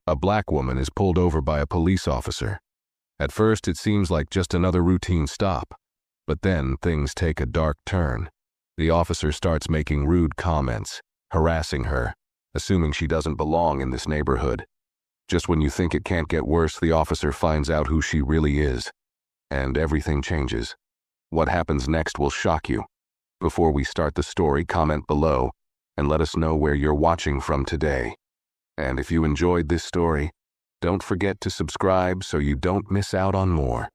A black woman is pulled over by a police officer. At first, it seems like just another routine stop, but then things take a dark turn. The officer starts making rude comments, harassing her, assuming she doesn't belong in this neighborhood. Just when you think it can't get worse, the officer finds out who she really is, and everything changes. What happens next will shock you. Before we start the story, comment below and let us know where you're watching from today. And if you enjoyed this story, don't forget to subscribe so you don't miss out on more.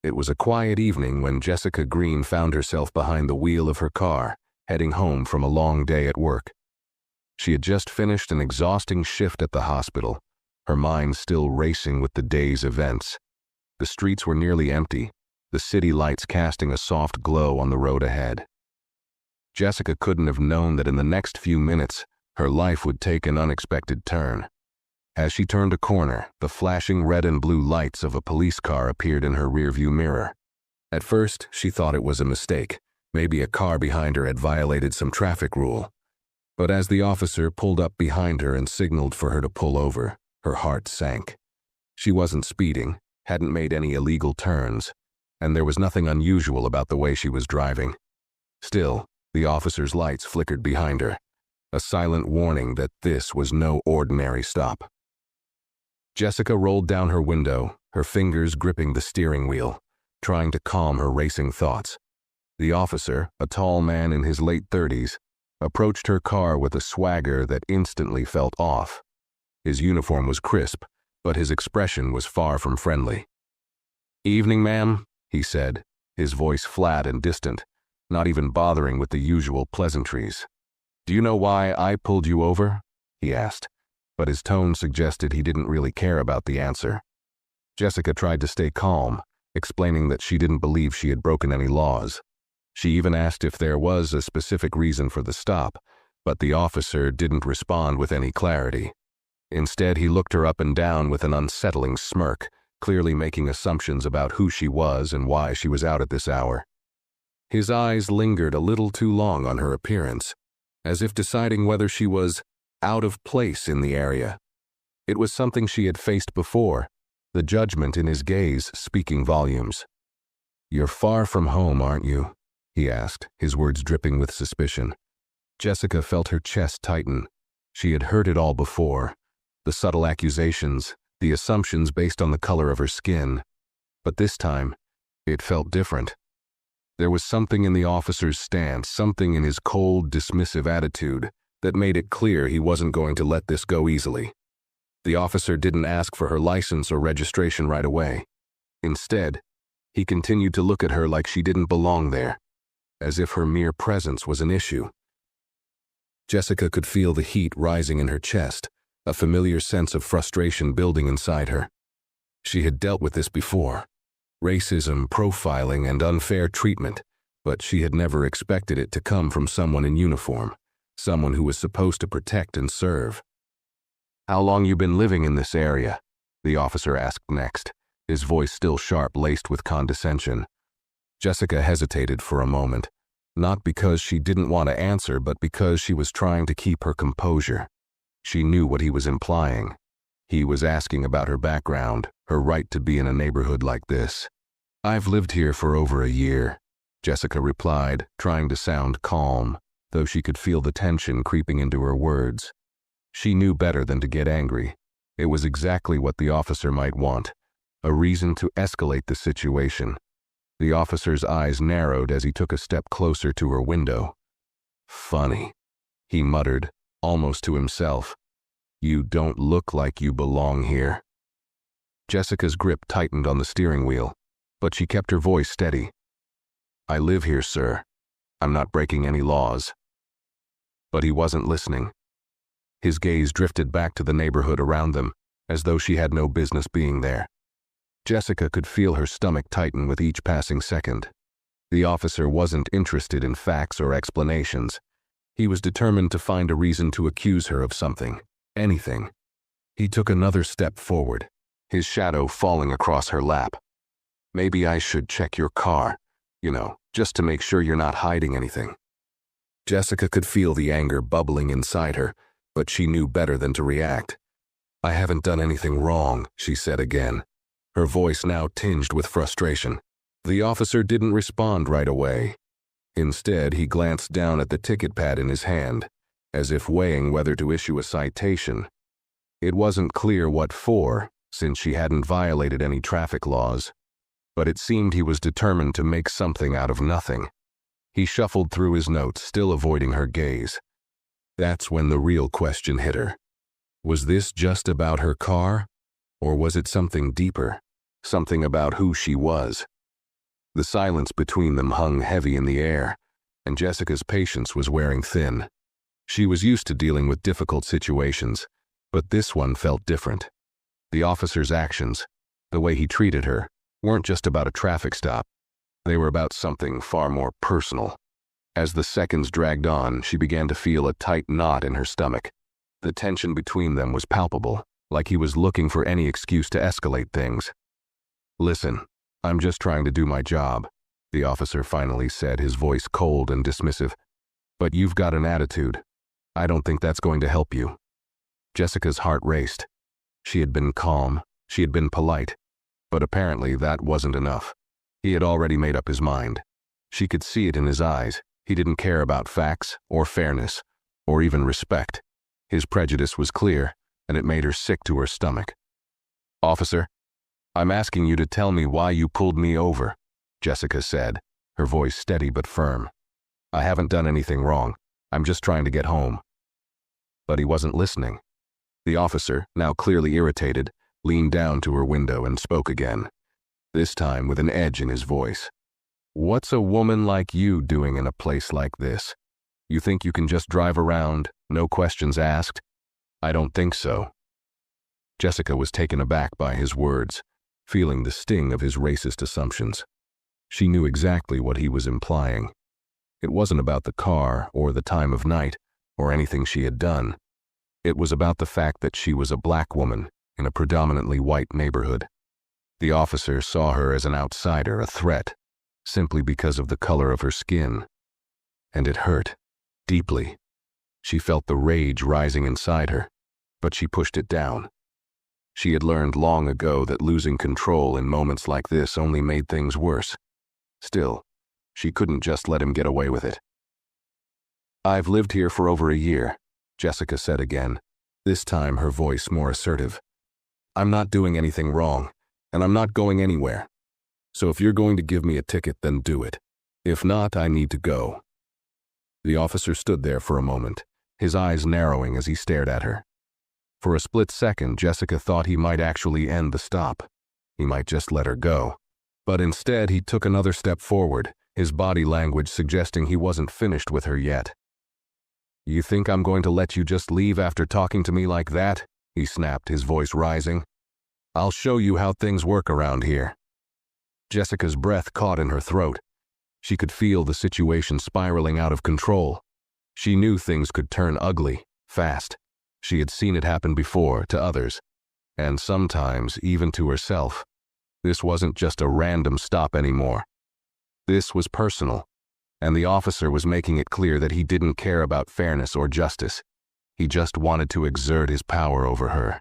It was a quiet evening when Jessica Green found herself behind the wheel of her car, heading home from a long day at work. She had just finished an exhausting shift at the hospital, her mind still racing with the day's events. The streets were nearly empty, the city lights casting a soft glow on the road ahead. Jessica couldn't have known that in the next few minutes, her life would take an unexpected turn. As she turned a corner, the flashing red and blue lights of a police car appeared in her rearview mirror. At first, she thought it was a mistake. Maybe a car behind her had violated some traffic rule. But as the officer pulled up behind her and signaled for her to pull over, her heart sank. She wasn't speeding, hadn't made any illegal turns, and there was nothing unusual about the way she was driving. Still, the officer's lights flickered behind her, a silent warning that this was no ordinary stop. Jessica rolled down her window, her fingers gripping the steering wheel, trying to calm her racing thoughts. The officer, a tall man in his late 30s, approached her car with a swagger that instantly felt off. His uniform was crisp, but his expression was far from friendly. "Evening, ma'am," he said, his voice flat and distant, not even bothering with the usual pleasantries. "Do you know why I pulled you over?" he asked, but his tone suggested he didn't really care about the answer. Jessica tried to stay calm, explaining that she didn't believe she had broken any laws. She even asked if there was a specific reason for the stop, but the officer didn't respond with any clarity. Instead, he looked her up and down with an unsettling smirk, clearly making assumptions about who she was and why she was out at this hour. His eyes lingered a little too long on her appearance, as if deciding whether she was out of place in the area. It was something she had faced before, the judgment in his gaze speaking volumes. "You're far from home, aren't you?" he asked, his words dripping with suspicion. Jessica felt her chest tighten. She had heard it all before, the subtle accusations, the assumptions based on the color of her skin. But this time, it felt different. There was something in the officer's stance, something in his cold, dismissive attitude, that made it clear he wasn't going to let this go easily. The officer didn't ask for her license or registration right away. Instead, he continued to look at her like she didn't belong there, as if her mere presence was an issue. Jessica could feel the heat rising in her chest, a familiar sense of frustration building inside her. She had dealt with this before. Racism, profiling, and unfair treatment, but she had never expected it to come from someone in uniform, someone who was supposed to protect and serve. "How long you been living in this area?" the officer asked next, his voice still sharp, laced with condescension. Jessica hesitated for a moment, not because she didn't want to answer, but because she was trying to keep her composure. She knew what he was implying. He was asking about her background, her right to be in a neighborhood like this. "I've lived here for over a year," Jessica replied, trying to sound calm, though she could feel the tension creeping into her words. She knew better than to get angry. It was exactly what the officer might want, a reason to escalate the situation. The officer's eyes narrowed as he took a step closer to her window. "Funny," he muttered, almost to himself. "You don't look like you belong here." Jessica's grip tightened on the steering wheel, but she kept her voice steady. "I live here, sir. I'm not breaking any laws." But he wasn't listening. His gaze drifted back to the neighborhood around them, as though she had no business being there. Jessica could feel her stomach tighten with each passing second. The officer wasn't interested in facts or explanations. He was determined to find a reason to accuse her of something, anything. He took another step forward, his shadow falling across her lap. "Maybe I should check your car, just to make sure you're not hiding anything." Jessica could feel the anger bubbling inside her, but she knew better than to react. I haven't done anything wrong, she said again, her voice now tinged with frustration. The officer didn't respond right away. Instead, he glanced down at the ticket pad in his hand, as if weighing whether to issue a citation. It wasn't clear what for, since she hadn't violated any traffic laws, but it seemed he was determined to make something out of nothing. He shuffled through his notes, still avoiding her gaze. That's when the real question hit her. Was this just about her car, or was it something deeper, something about who she was? The silence between them hung heavy in the air, and Jessica's patience was wearing thin. She was used to dealing with difficult situations, but this one felt different. The officer's actions, the way he treated her, weren't just about a traffic stop. They were about something far more personal. As the seconds dragged on, she began to feel a tight knot in her stomach. The tension between them was palpable, like he was looking for any excuse to escalate things. Listen, I'm just trying to do my job, the officer finally said, his voice cold and dismissive. But you've got an attitude. I don't think that's going to help you. Jessica's heart raced. She had been calm, she had been polite, but apparently that wasn't enough. He had already made up his mind. She could see it in his eyes. He didn't care about facts, or fairness, or even respect. His prejudice was clear, and it made her sick to her stomach. Officer, I'm asking you to tell me why you pulled me over, Jessica said, her voice steady but firm. I haven't done anything wrong. I'm just trying to get home. But he wasn't listening. The officer, now clearly irritated, leaned down to her window and spoke again, this time with an edge in his voice. What's a woman like you doing in a place like this? You think you can just drive around, no questions asked? I don't think so. Jessica was taken aback by his words, feeling the sting of his racist assumptions. She knew exactly what he was implying. It wasn't about the car or the time of night or anything she had done. It was about the fact that she was a black woman in a predominantly white neighborhood. The officer saw her as an outsider, a threat, simply because of the color of her skin. And it hurt, deeply. She felt the rage rising inside her, but she pushed it down. She had learned long ago that losing control in moments like this only made things worse. Still, she couldn't just let him get away with it. I've lived here for over a year, Jessica said again, this time her voice more assertive. I'm not doing anything wrong, and I'm not going anywhere. So if you're going to give me a ticket, then do it. If not, I need to go. The officer stood there for a moment, his eyes narrowing as he stared at her. For a split second, Jessica thought he might actually end the stop. He might just let her go. But instead, he took another step forward, his body language suggesting he wasn't finished with her yet. You think I'm going to let you just leave after talking to me like that? He snapped, his voice rising. I'll show you how things work around here. Jessica's breath caught in her throat. She could feel the situation spiraling out of control. She knew things could turn ugly, fast. She had seen it happen before, to others, and sometimes even to herself. This wasn't just a random stop anymore. This was personal, and the officer was making it clear that he didn't care about fairness or justice. He just wanted to exert his power over her.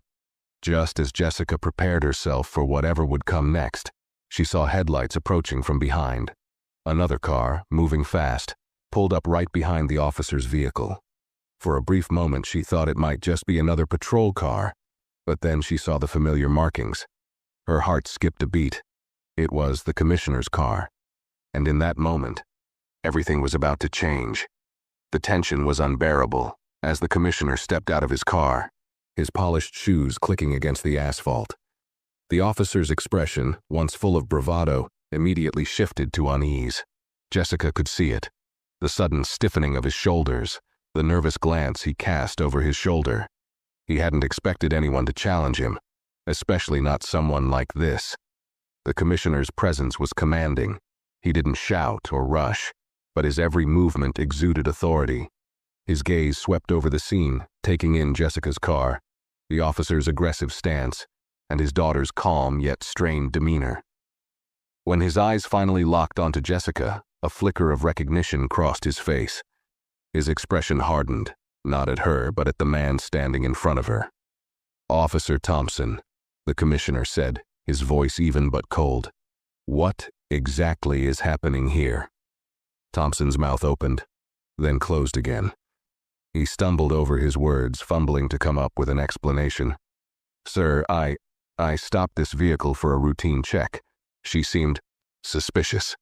Just as Jessica prepared herself for whatever would come next, she saw headlights approaching from behind. Another car, moving fast, pulled up right behind the officer's vehicle. For a brief moment, she thought it might just be another patrol car, but then she saw the familiar markings. Her heart skipped a beat. It was the commissioner's car. And in that moment, everything was about to change. The tension was unbearable as the commissioner stepped out of his car, his polished shoes clicking against the asphalt. The officer's expression, once full of bravado, immediately shifted to unease. Jessica could see it. The sudden stiffening of his shoulders, the nervous glance he cast over his shoulder. He hadn't expected anyone to challenge him, especially not someone like this. The commissioner's presence was commanding. He didn't shout or rush, but his every movement exuded authority. His gaze swept over the scene, taking in Jessica's car, the officer's aggressive stance, and his daughter's calm yet strained demeanor. When his eyes finally locked onto Jessica, a flicker of recognition crossed his face. His expression hardened, not at her, but at the man standing in front of her. Officer Thompson, the commissioner said, his voice even but cold. What exactly is happening here? Thompson's mouth opened, then closed again. He stumbled over his words, fumbling to come up with an explanation. Sir, I stopped this vehicle for a routine check. She seemed suspicious.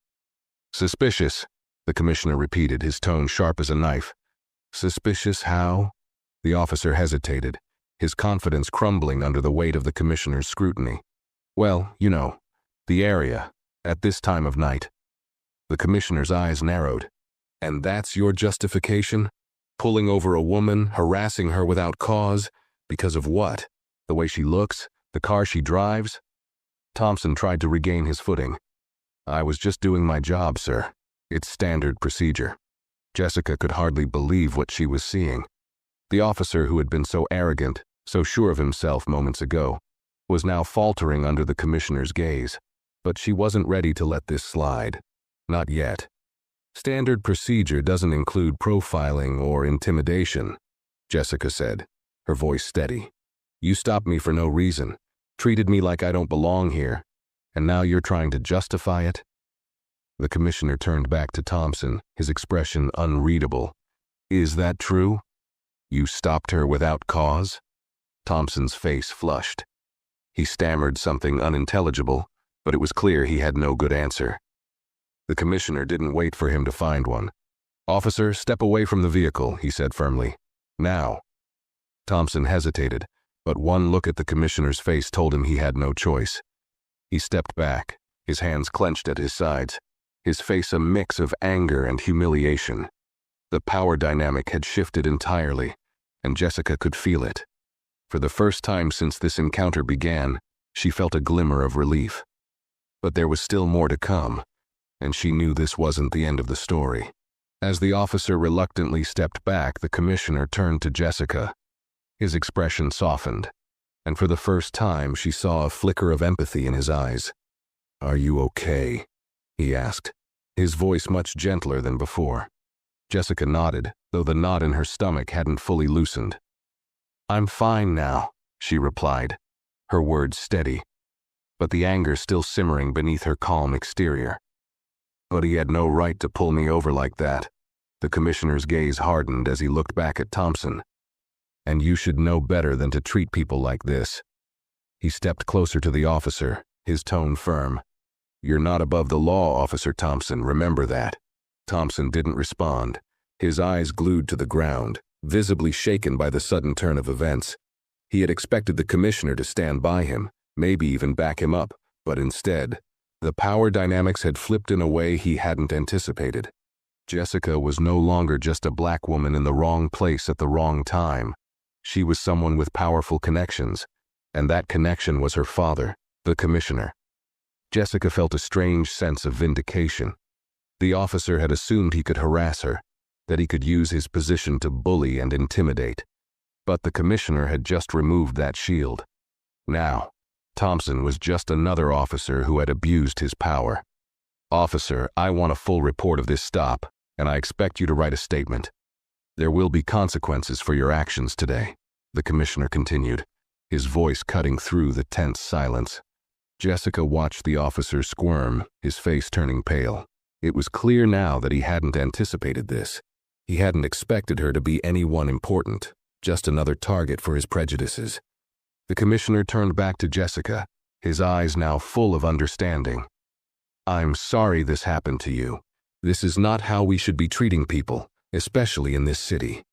Suspicious, the commissioner repeated, his tone sharp as a knife. Suspicious how? The officer hesitated, his confidence crumbling under the weight of the commissioner's scrutiny. Well, you know, the area, at this time of night. The commissioner's eyes narrowed. And that's your justification? Pulling over a woman, harassing her without cause, because of what? The way she looks? The car she drives? Thompson tried to regain his footing. I was just doing my job, sir. It's standard procedure. Jessica could hardly believe what she was seeing. The officer who had been so arrogant, so sure of himself moments ago, was now faltering under the commissioner's gaze. But she wasn't ready to let this slide. Not yet. Standard procedure doesn't include profiling or intimidation, Jessica said, her voice steady. You stopped me for no reason, treated me like I don't belong here, and now you're trying to justify it? The commissioner turned back to Thompson, his expression unreadable. Is that true? You stopped her without cause? Thompson's face flushed. He stammered something unintelligible, but it was clear he had no good answer. The commissioner didn't wait for him to find one. Officer, step away from the vehicle, he said firmly. Now. Thompson hesitated, but one look at the commissioner's face told him he had no choice. He stepped back, his hands clenched at his sides, his face a mix of anger and humiliation. The power dynamic had shifted entirely, and Jessica could feel it. For the first time since this encounter began, she felt a glimmer of relief. But there was still more to come, and she knew this wasn't the end of the story. As the officer reluctantly stepped back, the commissioner turned to Jessica. His expression softened, and for the first time she saw a flicker of empathy in his eyes. Are you okay? He asked, his voice much gentler than before. Jessica nodded, though the knot in her stomach hadn't fully loosened. I'm fine now, she replied, her words steady, but the anger still simmering beneath her calm exterior. But he had no right to pull me over like that. The commissioner's gaze hardened as he looked back at Thompson. And you should know better than to treat people like this. He stepped closer to the officer, his tone firm. You're not above the law, Officer Thompson, remember that. Thompson didn't respond, his eyes glued to the ground, visibly shaken by the sudden turn of events. He had expected the commissioner to stand by him, maybe even back him up, but instead, the power dynamics had flipped in a way he hadn't anticipated. Jessica was no longer just a black woman in the wrong place at the wrong time. She was someone with powerful connections, and that connection was her father, the commissioner. Jessica felt a strange sense of vindication. The officer had assumed he could harass her, that he could use his position to bully and intimidate. But the commissioner had just removed that shield. Now, Thompson was just another officer who had abused his power. Officer, I want a full report of this stop, and I expect you to write a statement. There will be consequences for your actions today, the commissioner continued, his voice cutting through the tense silence. Jessica watched the officer squirm, his face turning pale. It was clear now that he hadn't anticipated this. He hadn't expected her to be anyone important, just another target for his prejudices. The commissioner turned back to Jessica, his eyes now full of understanding. I'm sorry this happened to you. This is not how we should be treating people, especially in this city.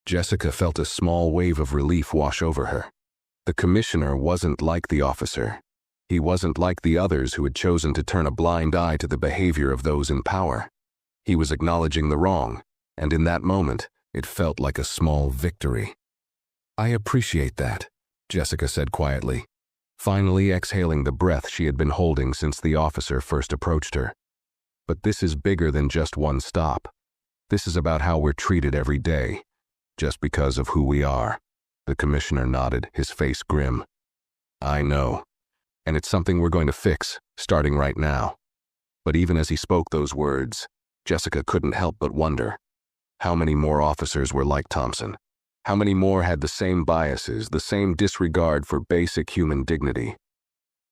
Jessica felt a small wave of relief wash over her. The commissioner wasn't like the officer. He wasn't like the others who had chosen to turn a blind eye to the behavior of those in power. He was acknowledging the wrong, and in that moment, it felt like a small victory. I appreciate that, Jessica said quietly, finally exhaling the breath she had been holding since the officer first approached her. But this is bigger than just one stop. This is about how we're treated every day, just because of who we are. The commissioner nodded, his face grim. I know, and it's something we're going to fix, starting right now. But even as he spoke those words, Jessica couldn't help but wonder. How many more officers were like Thompson? How many more had the same biases, the same disregard for basic human dignity?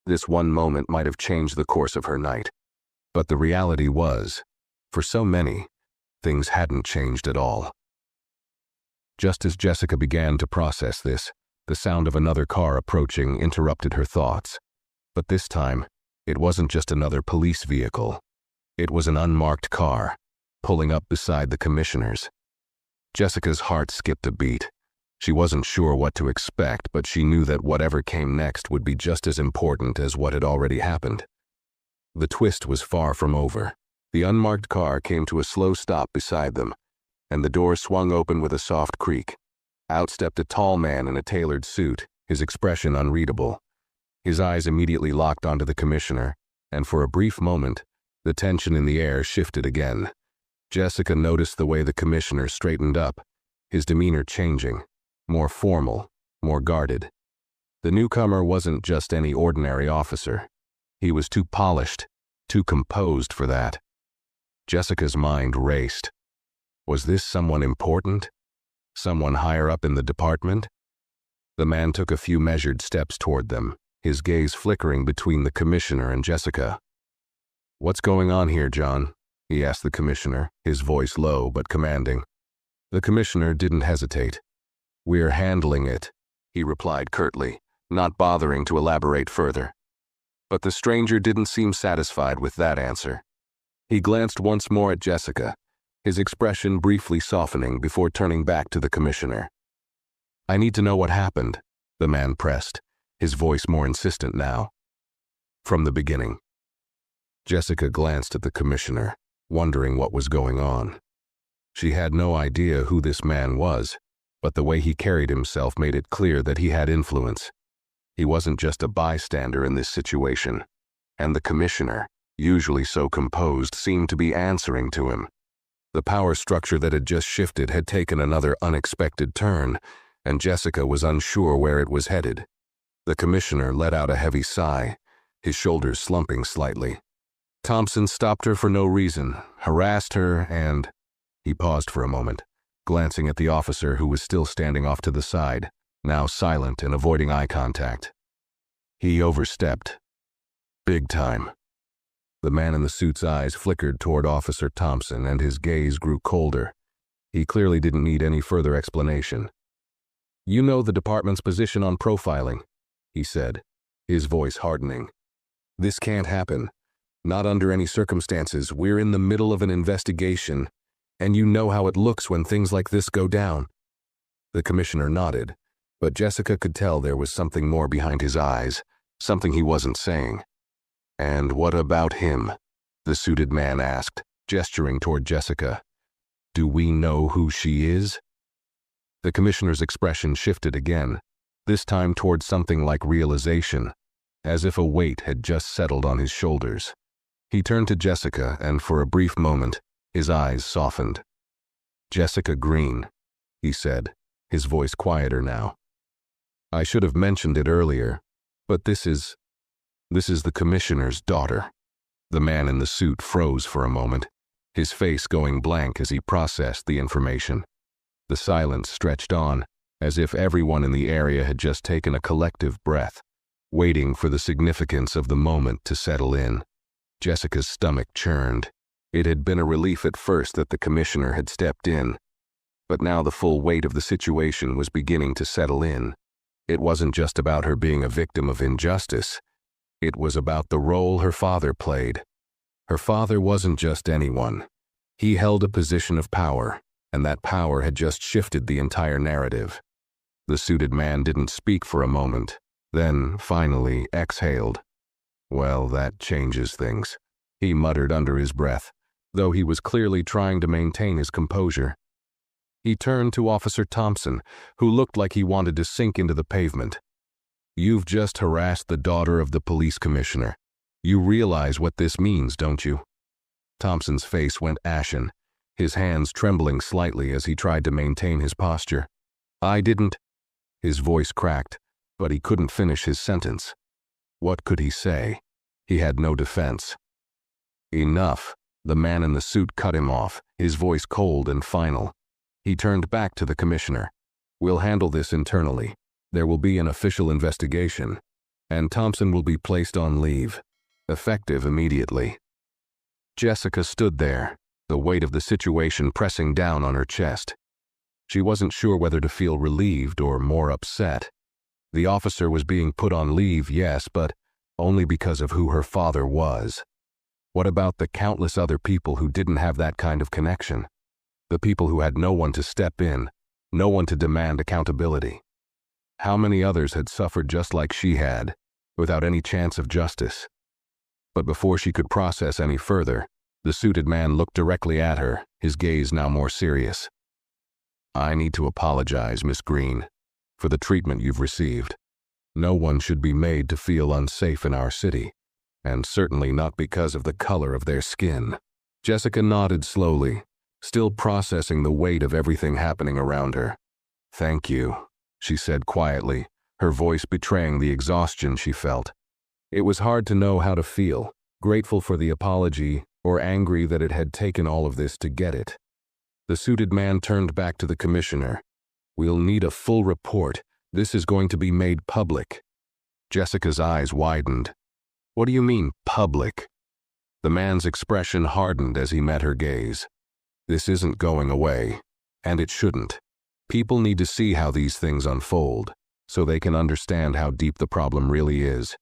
This one moment might have changed the course of her night. But the reality was, for so many, things hadn't changed at all. Just as Jessica began to process this, the sound of another car approaching interrupted her thoughts. But this time, it wasn't just another police vehicle. It was an unmarked car, pulling up beside the commissioner's. Jessica's heart skipped a beat. She wasn't sure what to expect, but she knew that whatever came next would be just as important as what had already happened. The twist was far from over. The unmarked car came to a slow stop beside them, and the door swung open with a soft creak. Out stepped a tall man in a tailored suit, his expression unreadable. His eyes immediately locked onto the commissioner, and for a brief moment, the tension in the air shifted again. Jessica noticed the way the commissioner straightened up, his demeanor changing, more formal, more guarded. The newcomer wasn't just any ordinary officer. He was too polished, too composed for that. Jessica's mind raced. Was this someone important? Someone higher up in the department? The man took a few measured steps toward them, his gaze flickering between the commissioner and Jessica. "What's going on here, John?" he asked the commissioner, his voice low but commanding. The commissioner didn't hesitate. "We're handling it," he replied curtly, not bothering to elaborate further. But the stranger didn't seem satisfied with that answer. He glanced once more at Jessica, his expression briefly softening before turning back to the commissioner. "I need to know what happened," the man pressed, his voice more insistent now. "From the beginning." Jessica glanced at the commissioner, wondering what was going on. She had no idea who this man was, but the way he carried himself made it clear that he had influence. He wasn't just a bystander in this situation, and the commissioner, usually so composed, seemed to be answering to him. The power structure that had just shifted had taken another unexpected turn, and Jessica was unsure where it was headed. The commissioner let out a heavy sigh, his shoulders slumping slightly. Thompson stopped her for no reason, harassed her, and... He paused for a moment, glancing at the officer who was still standing off to the side, now silent and avoiding eye contact. He overstepped. Big time. The man in the suit's eyes flickered toward Officer Thompson, and his gaze grew colder. He clearly didn't need any further explanation. "You know the department's position on profiling," he said, his voice hardening. "This can't happen. Not under any circumstances. We're in the middle of an investigation, and you know how it looks when things like this go down." The commissioner nodded, but Jessica could tell there was something more behind his eyes, something he wasn't saying. "And what about him?" the suited man asked, gesturing toward Jessica. "Do we know who she is?" The commissioner's expression shifted again, this time toward something like realization, as if a weight had just settled on his shoulders. He turned to Jessica, and for a brief moment, his eyes softened. "Jessica Green," he said, his voice quieter now. "I should have mentioned it earlier, but this is the commissioner's daughter." The man in the suit froze for a moment, his face going blank as he processed the information. The silence stretched on, as if everyone in the area had just taken a collective breath, waiting for the significance of the moment to settle in. Jessica's stomach churned. It had been a relief at first that the commissioner had stepped in, but now the full weight of the situation was beginning to settle in. It wasn't just about her being a victim of injustice. It was about the role her father played. Her father wasn't just anyone. He held a position of power, and that power had just shifted the entire narrative. The suited man didn't speak for a moment, then, finally, exhaled. "Well, that changes things," he muttered under his breath, though he was clearly trying to maintain his composure. He turned to Officer Thompson, who looked like he wanted to sink into the pavement. "You've just harassed the daughter of the police commissioner. You realize what this means, don't you?" Thompson's face went ashen, his hands trembling slightly as he tried to maintain his posture. "I didn't..." His voice cracked, but he couldn't finish his sentence. What could he say? He had no defense. "Enough," the man in the suit cut him off, his voice cold and final. He turned back to the commissioner. We'll handle this internally. There will be an official investigation, and Thompson will be placed on leave, effective immediately. Jessica stood there, the weight of the situation pressing down on her chest. She wasn't sure whether to feel relieved or more upset. The officer was being put on leave, yes, but only because of who her father was. What about the countless other people who didn't have that kind of connection? The people who had no one to step in, no one to demand accountability. How many others had suffered just like she had, without any chance of justice? But before she could process any further, the suited man looked directly at her, his gaze now more serious. I need to apologize, Miss Green, for the treatment you've received. No one should be made to feel unsafe in our city, and certainly not because of the color of their skin. Jessica nodded slowly, still processing the weight of everything happening around her. Thank you, she said quietly, her voice betraying the exhaustion she felt. It was hard to know how to feel, grateful for the apology or angry that it had taken all of this to get it. The suited man turned back to the commissioner. We'll need a full report. This is going to be made public. Jessica's eyes widened. What do you mean, public? The man's expression hardened as he met her gaze. This isn't going away, and it shouldn't. People need to see how these things unfold, so they can understand how deep the problem really is.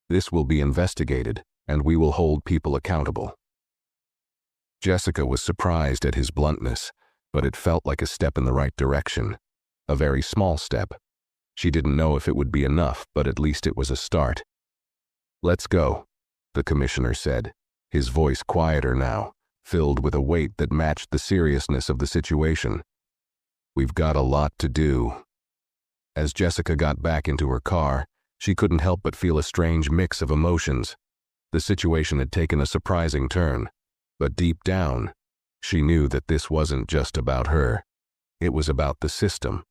This will be investigated, and we will hold people accountable. Jessica was surprised at his bluntness, but it felt like a step in the right direction. A very small step. She didn't know if it would be enough, but at least it was a start. Let's go, the commissioner said, his voice quieter now, filled with a weight that matched the seriousness of the situation. We've got a lot to do. As Jessica got back into her car, she couldn't help but feel a strange mix of emotions. The situation had taken a surprising turn, but deep down, she knew that this wasn't just about her. It was about the system.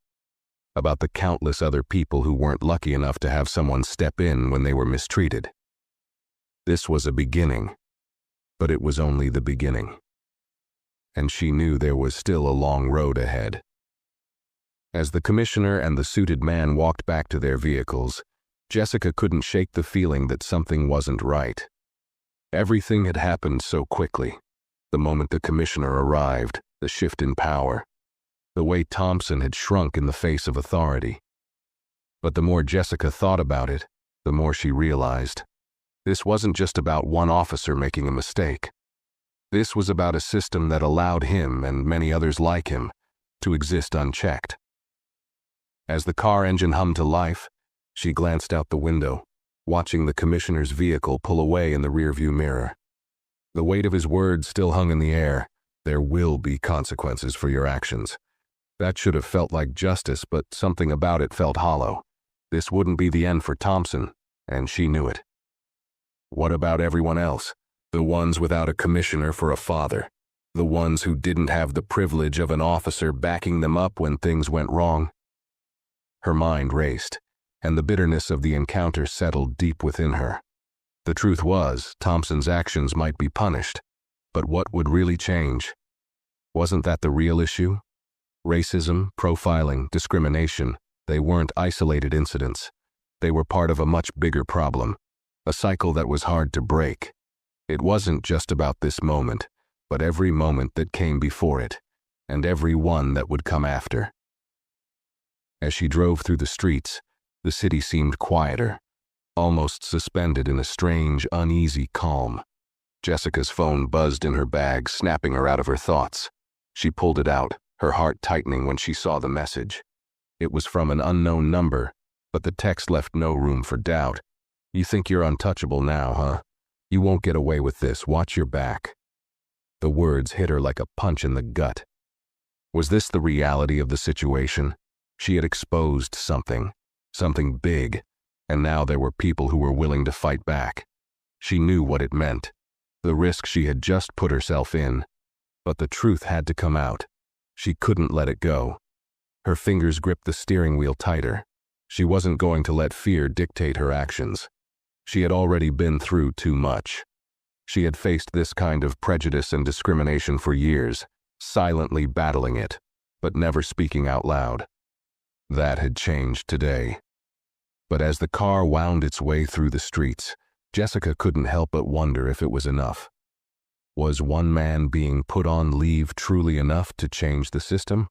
About the countless other people who weren't lucky enough to have someone step in when they were mistreated. This was a beginning, but it was only the beginning. And she knew there was still a long road ahead. As the commissioner and the suited man walked back to their vehicles, Jessica couldn't shake the feeling that something wasn't right. Everything had happened so quickly. The moment the commissioner arrived, the shift in power, the way Thompson had shrunk in the face of authority. But the more Jessica thought about it, the more she realized. This wasn't just about one officer making a mistake. This was about a system that allowed him and many others like him to exist unchecked. As the car engine hummed to life, she glanced out the window, watching the commissioner's vehicle pull away in the rearview mirror. The weight of his words still hung in the air. There will be consequences for your actions. That should have felt like justice, but something about it felt hollow. This wouldn't be the end for Thompson, and she knew it. What about everyone else? The ones without a commissioner for a father. The ones who didn't have the privilege of an officer backing them up when things went wrong. Her mind raced, and the bitterness of the encounter settled deep within her. The truth was, Thompson's actions might be punished, but what would really change? Wasn't that the real issue? Racism, profiling, discrimination, they weren't isolated incidents. They were part of a much bigger problem, a cycle that was hard to break. It wasn't just about this moment, but every moment that came before it, and every one that would come after. As she drove through the streets, the city seemed quieter, almost suspended in a strange, uneasy calm. Jessica's phone buzzed in her bag, snapping her out of her thoughts. She pulled it out, her heart tightening when she saw the message. It was from an unknown number, but the text left no room for doubt. You think you're untouchable now, huh? You won't get away with this. Watch your back. The words hit her like a punch in the gut. Was this the reality of the situation? She had exposed something big, and now there were people who were willing to fight back. She knew what it meant, the risk she had just put herself in. But the truth had to come out. She couldn't let it go. Her fingers gripped the steering wheel tighter. She wasn't going to let fear dictate her actions. She had already been through too much. She had faced this kind of prejudice and discrimination for years, silently battling it, but never speaking out loud. That had changed today. But as the car wound its way through the streets, Jessica couldn't help but wonder if it was enough. Was one man being put on leave truly enough to change the system?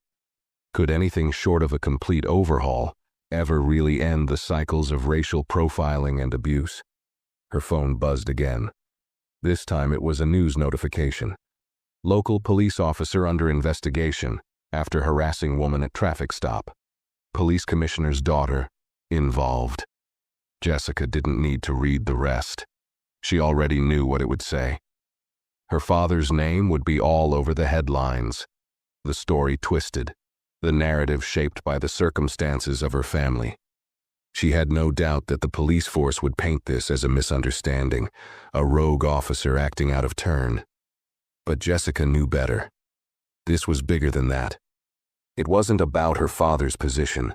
Could anything short of a complete overhaul ever really end the cycles of racial profiling and abuse? Her phone buzzed again. This time it was a news notification. Local police officer under investigation after harassing woman at traffic stop. Police commissioner's daughter involved. Jessica didn't need to read the rest. She already knew what it would say. Her father's name would be all over the headlines. The story twisted, the narrative shaped by the circumstances of her family. She had no doubt that the police force would paint this as a misunderstanding, a rogue officer acting out of turn. But Jessica knew better. This was bigger than that. It wasn't about her father's position.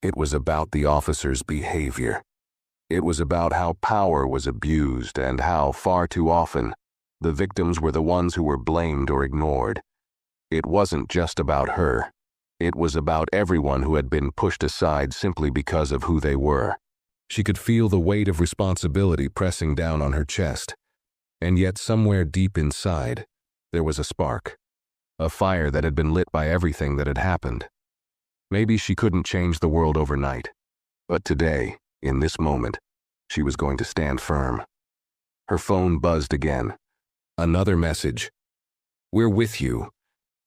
It was about the officer's behavior. It was about how power was abused and how, far too often, the victims were the ones who were blamed or ignored. It wasn't just about her. It was about everyone who had been pushed aside simply because of who they were. She could feel the weight of responsibility pressing down on her chest. And yet somewhere deep inside, there was a spark. A fire that had been lit by everything that had happened. Maybe she couldn't change the world overnight. But today, in this moment, she was going to stand firm. Her phone buzzed again. Another message. "We're with you.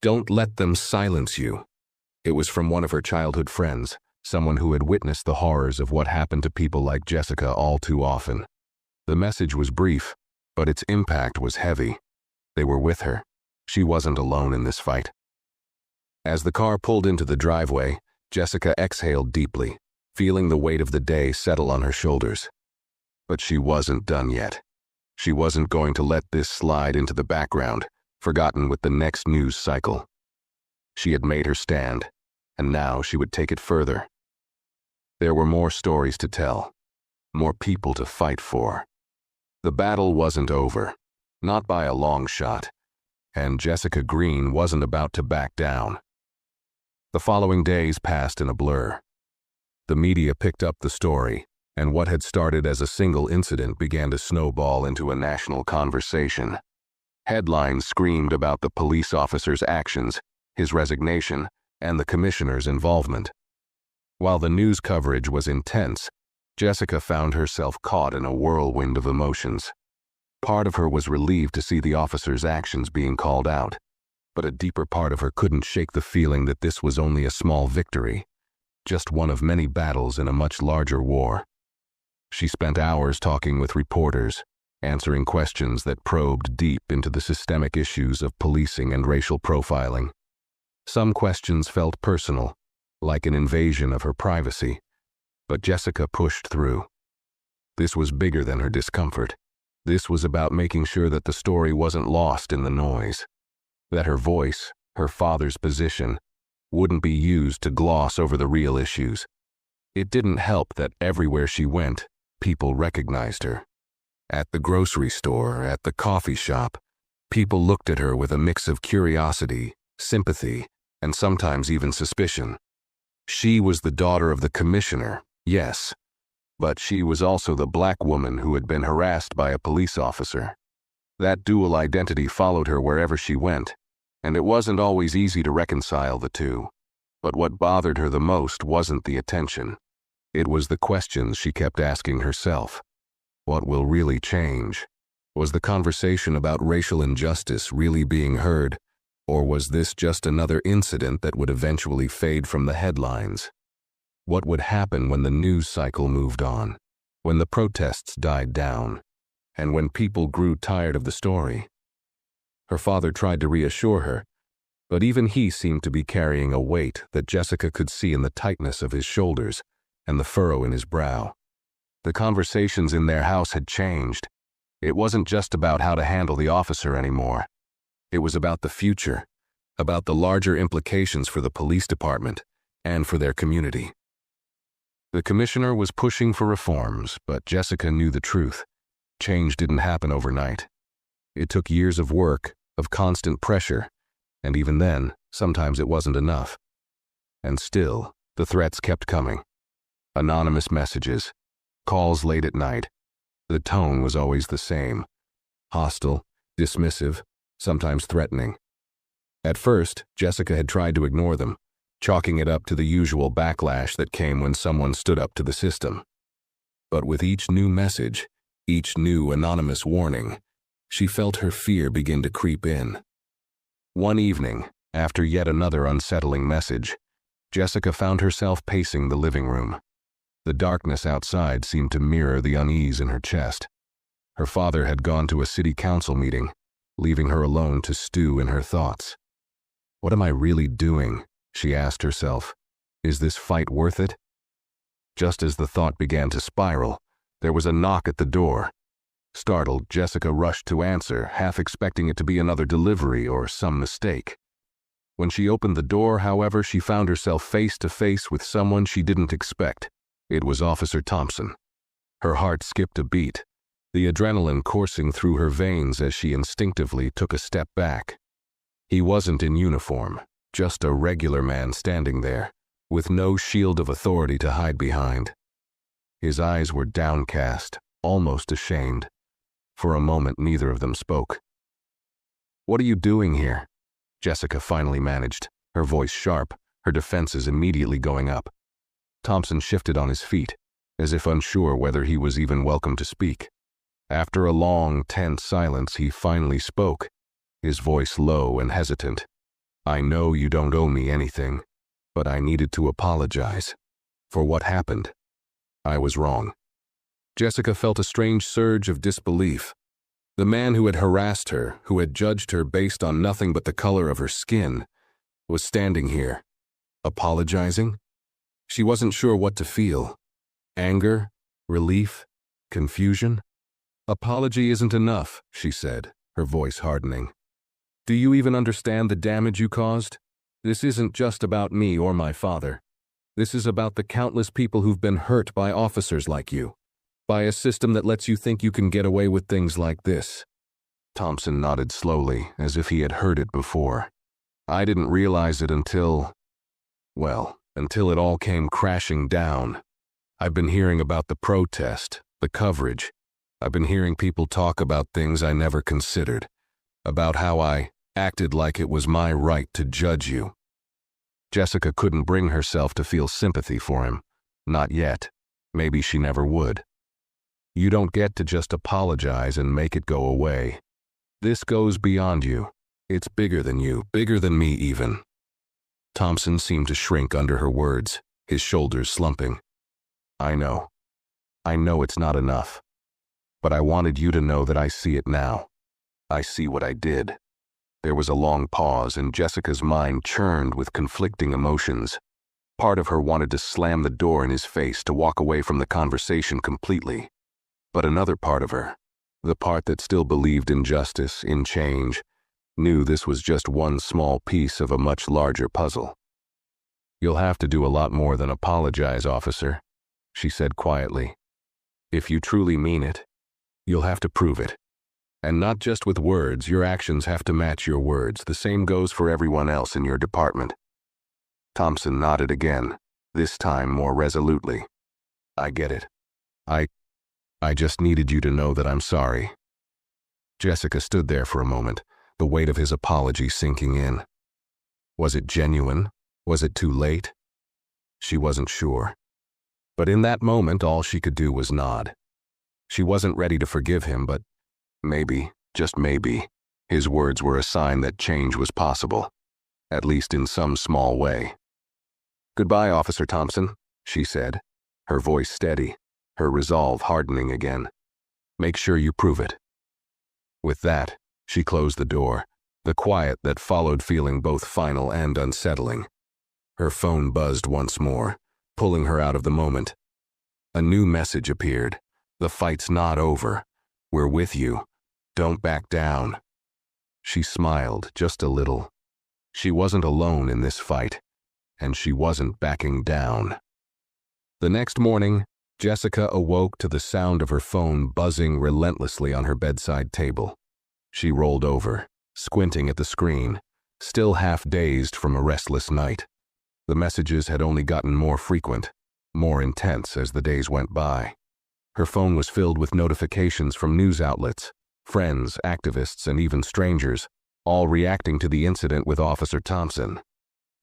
Don't let them silence you." It was from one of her childhood friends, someone who had witnessed the horrors of what happened to people like Jessica all too often. The message was brief, but its impact was heavy. They were with her. She wasn't alone in this fight. As the car pulled into the driveway, Jessica exhaled deeply, feeling the weight of the day settle on her shoulders. But she wasn't done yet. She wasn't going to let this slide into the background, forgotten with the next news cycle. She had made her stand, and now she would take it further. There were more stories to tell, more people to fight for. The battle wasn't over, not by a long shot, and Jessica Green wasn't about to back down. The following days passed in a blur. The media picked up the story, and what had started as a single incident began to snowball into a national conversation. Headlines screamed about the police officer's actions, his resignation, and the commissioner's involvement. While the news coverage was intense, Jessica found herself caught in a whirlwind of emotions. Part of her was relieved to see the officer's actions being called out, but a deeper part of her couldn't shake the feeling that this was only a small victory, just one of many battles in a much larger war. She spent hours talking with reporters, answering questions that probed deep into the systemic issues of policing and racial profiling. Some questions felt personal, like an invasion of her privacy, but Jessica pushed through. This was bigger than her discomfort. This was about making sure that the story wasn't lost in the noise, that her voice, her father's position, wouldn't be used to gloss over the real issues. It didn't help that everywhere she went, people recognized her. At the grocery store, at the coffee shop, people looked at her with a mix of curiosity, sympathy, and sometimes even suspicion. She was the daughter of the commissioner, yes, but she was also the black woman who had been harassed by a police officer. That dual identity followed her wherever she went, and it wasn't always easy to reconcile the two. But what bothered her the most wasn't the attention. It was the questions she kept asking herself. What will really change? Was the conversation about racial injustice really being heard, or was this just another incident that would eventually fade from the headlines? What would happen when the news cycle moved on, when the protests died down, and when people grew tired of the story? Her father tried to reassure her, but even he seemed to be carrying a weight that Jessica could see in the tightness of his shoulders and the furrow in his brow. The conversations in their house had changed. It wasn't just about how to handle the officer anymore. It was about the future, about the larger implications for the police department and for their community. The commissioner was pushing for reforms, but Jessica knew the truth. Change didn't happen overnight. It took years of work, of constant pressure, and even then, sometimes it wasn't enough. And still, The threats kept coming. Anonymous messages, calls late at night. The tone was always the same. Hostile, dismissive, sometimes threatening. At first, Jessica had tried to ignore them, chalking it up to the usual backlash that came when someone stood up to the system. But with each new message, each new anonymous warning, she felt her fear begin to creep in. One evening, after yet another unsettling message, Jessica found herself pacing the living room. The darkness outside seemed to mirror the unease in her chest. Her father had gone to a city council meeting, leaving her alone to stew in her thoughts. What am I really doing? She asked herself. Is this fight worth it? Just as the thought began to spiral, there was a knock at the door. Startled, Jessica rushed to answer, half expecting it to be another delivery or some mistake. When she opened the door, however, she found herself face to face with someone she didn't expect. It was Officer Thompson. Her heart skipped a beat, the adrenaline coursing through her veins as she instinctively took a step back. He wasn't in uniform, just a regular man standing there, with no shield of authority to hide behind. His eyes were downcast, almost ashamed. For a moment, neither of them spoke. "What are you doing here?" Jessica finally managed, her voice sharp, her defenses immediately going up. Thompson shifted on his feet, as if unsure whether he was even welcome to speak. After a long, tense silence, he finally spoke, his voice low and hesitant. "I know you don't owe me anything, but I needed to apologize for what happened. I was wrong." Jessica felt a strange surge of disbelief. The man who had harassed her, who had judged her based on nothing but the color of her skin, was standing here, apologizing. She wasn't sure what to feel. Anger? Relief? Confusion? "Apology isn't enough," she said, her voice hardening. "Do you even understand the damage you caused? This isn't just about me or my father. This is about the countless people who've been hurt by officers like you, by a system that lets you think you can get away with things like this." Thompson nodded slowly, as if he had heard it before. "I didn't realize it until it all came crashing down. I've been hearing about the protest, the coverage. I've been hearing people talk about things I never considered, about how I acted like it was my right to judge you." Jessica couldn't bring herself to feel sympathy for him. Not yet. Maybe she never would. You don't get to just apologize and make it go away. This goes beyond you. It's bigger than you, bigger than me even. Thompson seemed to shrink under her words, his shoulders slumping. I know it's not enough. But I wanted you to know that I see it now. I see what I did." There was a long pause, and Jessica's mind churned with conflicting emotions. Part of her wanted to slam the door in his face, to walk away from the conversation completely. But another part of her, the part that still believed in justice, in change, knew this was just one small piece of a much larger puzzle. "You'll have to do a lot more than apologize, officer," she said quietly. "If you truly mean it, you'll have to prove it. And not just with words, your actions have to match your words. The same goes for everyone else in your department." Thompson nodded again, this time more resolutely. "I get it. I just needed you to know that I'm sorry." Jessica stood there for a moment, the weight of his apology sinking in. Was it genuine? Was it too late? She wasn't sure. But in that moment, all she could do was nod. She wasn't ready to forgive him, but maybe, just maybe, his words were a sign that change was possible, at least in some small way. "Goodbye, Officer Thompson," she said, her voice steady, her resolve hardening again. "Make sure you prove it." With that, she closed the door, the quiet that followed feeling both final and unsettling. Her phone buzzed once more, pulling her out of the moment. A new message appeared. "The fight's not over. We're with you. Don't back down." She smiled just a little. She wasn't alone in this fight, and she wasn't backing down. The next morning, Jessica awoke to the sound of her phone buzzing relentlessly on her bedside table. She rolled over, squinting at the screen, still half dazed from a restless night. The messages had only gotten more frequent, more intense as the days went by. Her phone was filled with notifications from news outlets, friends, activists, and even strangers, all reacting to the incident with Officer Thompson.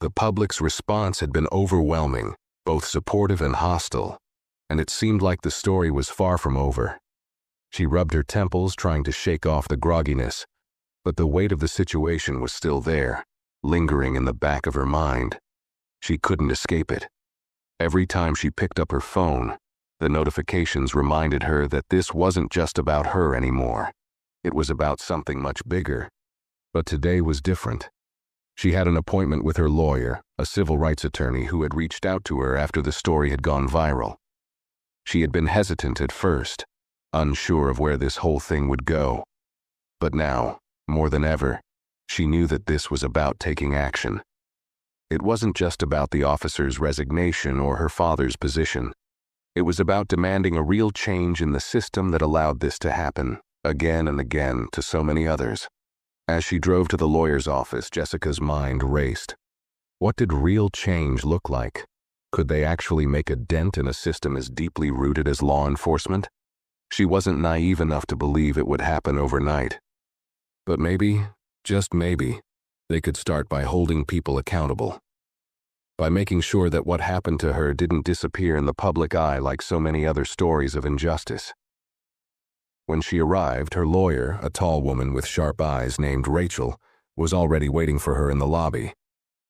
The public's response had been overwhelming, both supportive and hostile, and it seemed like the story was far from over. She rubbed her temples, trying to shake off the grogginess, but the weight of the situation was still there, lingering in the back of her mind. She couldn't escape it. Every time she picked up her phone, the notifications reminded her that this wasn't just about her anymore. It was about something much bigger. But today was different. She had an appointment with her lawyer, a civil rights attorney who had reached out to her after the story had gone viral. She had been hesitant at first, unsure of where this whole thing would go. But now, more than ever, she knew that this was about taking action. It wasn't just about the officer's resignation or her father's position. It was about demanding a real change in the system that allowed this to happen, again and again, to so many others. As she drove to the lawyer's office, Jessica's mind raced. What did real change look like? Could they actually make a dent in a system as deeply rooted as law enforcement? She wasn't naive enough to believe it would happen overnight. But maybe, just maybe, they could start by holding people accountable. By making sure that what happened to her didn't disappear in the public eye like so many other stories of injustice. When she arrived, her lawyer, a tall woman with sharp eyes named Rachel, was already waiting for her in the lobby.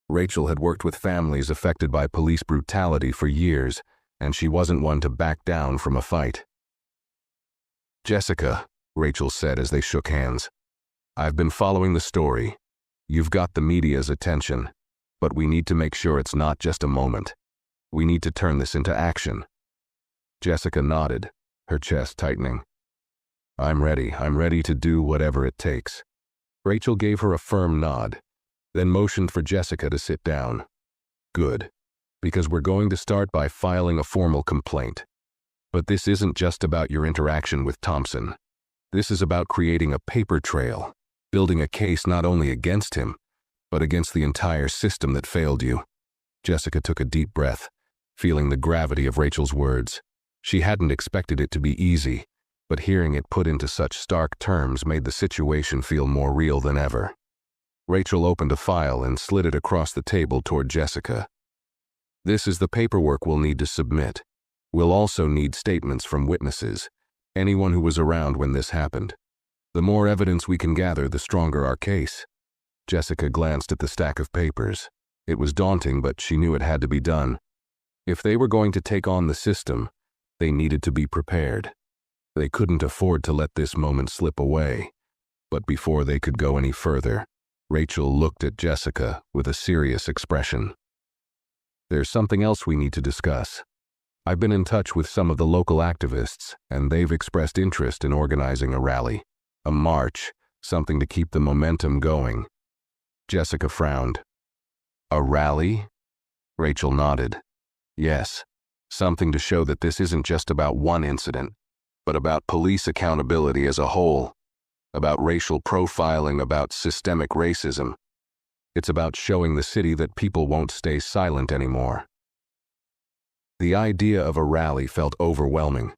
Rachel had worked with families affected by police brutality for years, and she wasn't one to back down from a fight. "Jessica," Rachel said as they shook hands, "I've been following the story. You've got the media's attention, but we need to make sure it's not just a moment. We need to turn this into action." Jessica nodded, her chest tightening. I'm ready to do whatever it takes." Rachel gave her a firm nod, then motioned for Jessica to sit down. "Good, because we're going to start by filing a formal complaint. But this isn't just about your interaction with Thompson. This is about creating a paper trail, building a case not only against him, but against the entire system that failed you." Jessica took a deep breath, feeling the gravity of Rachel's words. She hadn't expected it to be easy, but hearing it put into such stark terms made the situation feel more real than ever. Rachel opened a file and slid it across the table toward Jessica. "This is the paperwork we'll need to submit. We'll also need statements from witnesses, anyone who was around when this happened. The more evidence we can gather, the stronger our case." Jessica glanced at the stack of papers. It was daunting, but she knew it had to be done. If they were going to take on the system, they needed to be prepared. They couldn't afford to let this moment slip away. But before they could go any further, Rachel looked at Jessica with a serious expression. "There's something else we need to discuss. I've been in touch with some of the local activists, and they've expressed interest in organizing a rally, a march, something to keep the momentum going." Jessica frowned. "A rally?" Rachel nodded. "Yes, something to show that this isn't just about one incident, but about police accountability as a whole, about racial profiling, about systemic racism. It's about showing the city that people won't stay silent anymore." The idea of a rally felt overwhelming.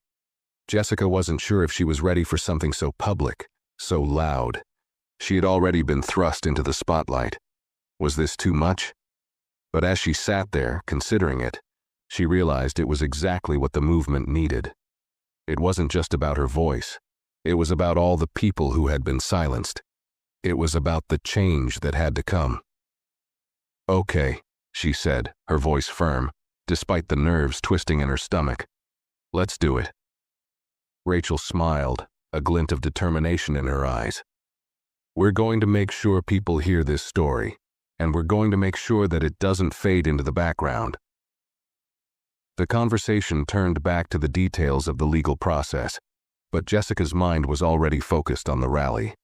Jessica wasn't sure if she was ready for something so public, so loud. She had already been thrust into the spotlight. Was this too much? But as she sat there, considering it, she realized it was exactly what the movement needed. It wasn't just about her voice. It was about all the people who had been silenced. It was about the change that had to come. "Okay," she said, her voice firm, despite the nerves twisting in her stomach. "Let's do it." Rachel smiled, a glint of determination in her eyes. "We're going to make sure people hear this story, and we're going to make sure that it doesn't fade into the background." The conversation turned back to the details of the legal process, but Jessica's mind was already focused on the rally.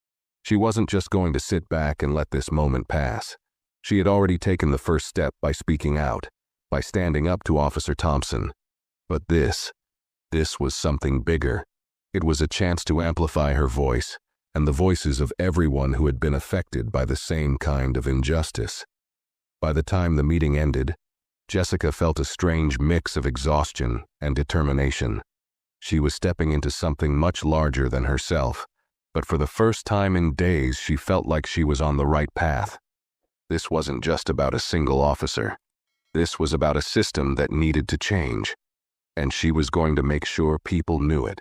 She wasn't just going to sit back and let this moment pass. She had already taken the first step by speaking out, by standing up to Officer Thompson. But this was something bigger. It was a chance to amplify her voice and the voices of everyone who had been affected by the same kind of injustice. By the time the meeting ended, Jessica felt a strange mix of exhaustion and determination. She was stepping into something much larger than herself, but for the first time in days she felt like she was on the right path. This wasn't just about a single officer. This was about a system that needed to change, and she was going to make sure people knew it.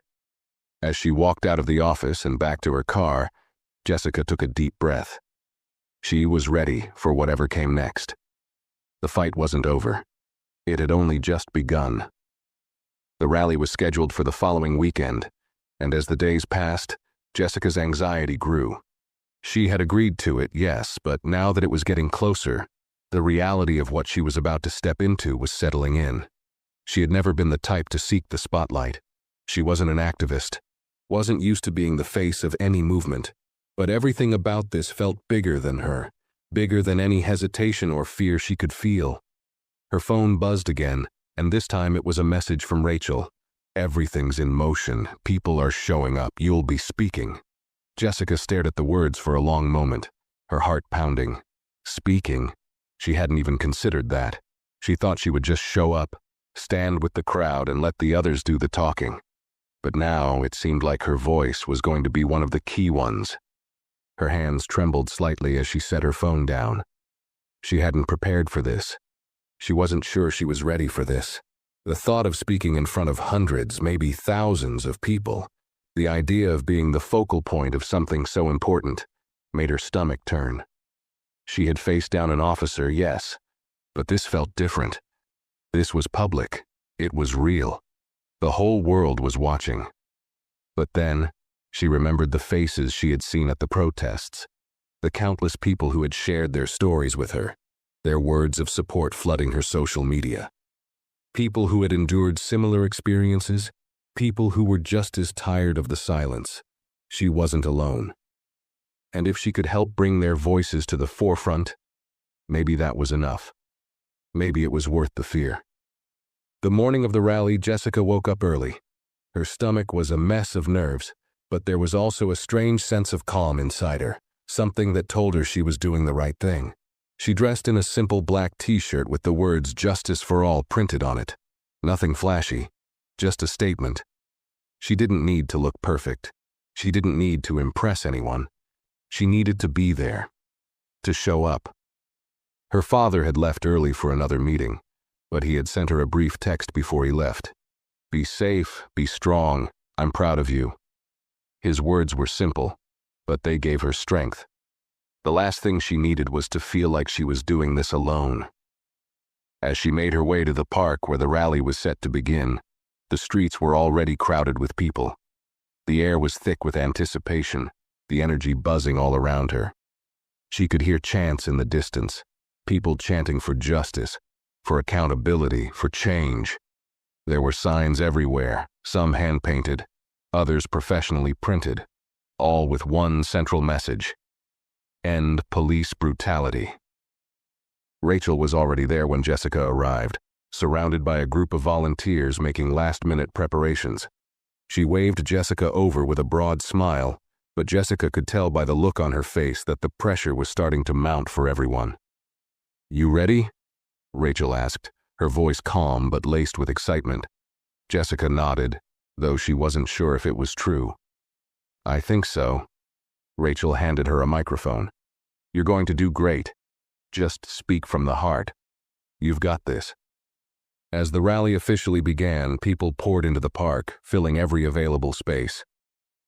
As she walked out of the office and back to her car, Jessica took a deep breath. She was ready for whatever came next. The fight wasn't over. It had only just begun. The rally was scheduled for the following weekend, and as the days passed, Jessica's anxiety grew. She had agreed to it, yes, but now that it was getting closer, the reality of what she was about to step into was settling in. She had never been the type to seek the spotlight. She wasn't an activist, wasn't used to being the face of any movement, but everything about this felt bigger than her, bigger than any hesitation or fear she could feel. Her phone buzzed again, and this time it was a message from Rachel. "Everything's in motion. People are showing up. You'll be speaking." Jessica stared at the words for a long moment, her heart pounding. Speaking? She hadn't even considered that. She thought she would just show up, stand with the crowd, and let the others do the talking. But now it seemed like her voice was going to be one of the key ones. Her hands trembled slightly as she set her phone down. She hadn't prepared for this. She wasn't sure she was ready for this. The thought of speaking in front of hundreds, maybe thousands of people, the idea of being the focal point of something so important, made her stomach turn. She had faced down an officer, yes, but this felt different. This was public. It was real. The whole world was watching. But then, she remembered the faces she had seen at the protests, the countless people who had shared their stories with her, their words of support flooding her social media. People who had endured similar experiences, people who were just as tired of the silence. She wasn't alone. And if she could help bring their voices to the forefront, maybe that was enough. Maybe it was worth the fear. The morning of the rally, Jessica woke up early. Her stomach was a mess of nerves, but there was also a strange sense of calm inside her, something that told her she was doing the right thing. She dressed in a simple black t-shirt with the words "Justice for All" printed on it. Nothing flashy, just a statement. She didn't need to look perfect. She didn't need to impress anyone. She needed to be there, to show up. Her father had left early for another meeting, but he had sent her a brief text before he left. "Be safe, be strong, I'm proud of you." His words were simple, but they gave her strength. The last thing she needed was to feel like she was doing this alone. As she made her way to the park where the rally was set to begin, the streets were already crowded with people. The air was thick with anticipation, the energy buzzing all around her. She could hear chants in the distance, people chanting for justice, for accountability, for change. There were signs everywhere, some hand-painted, others professionally printed, all with one central message: end police brutality. Rachel was already there when Jessica arrived, surrounded by a group of volunteers making last-minute preparations. She waved Jessica over with a broad smile, but Jessica could tell by the look on her face that the pressure was starting to mount for everyone. "You ready?" Rachel asked, her voice calm but laced with excitement. Jessica nodded, though she wasn't sure if it was true. "I think so." Rachel handed her a microphone. "You're going to do great. Just speak from the heart. You've got this." As the rally officially began, people poured into the park, filling every available space.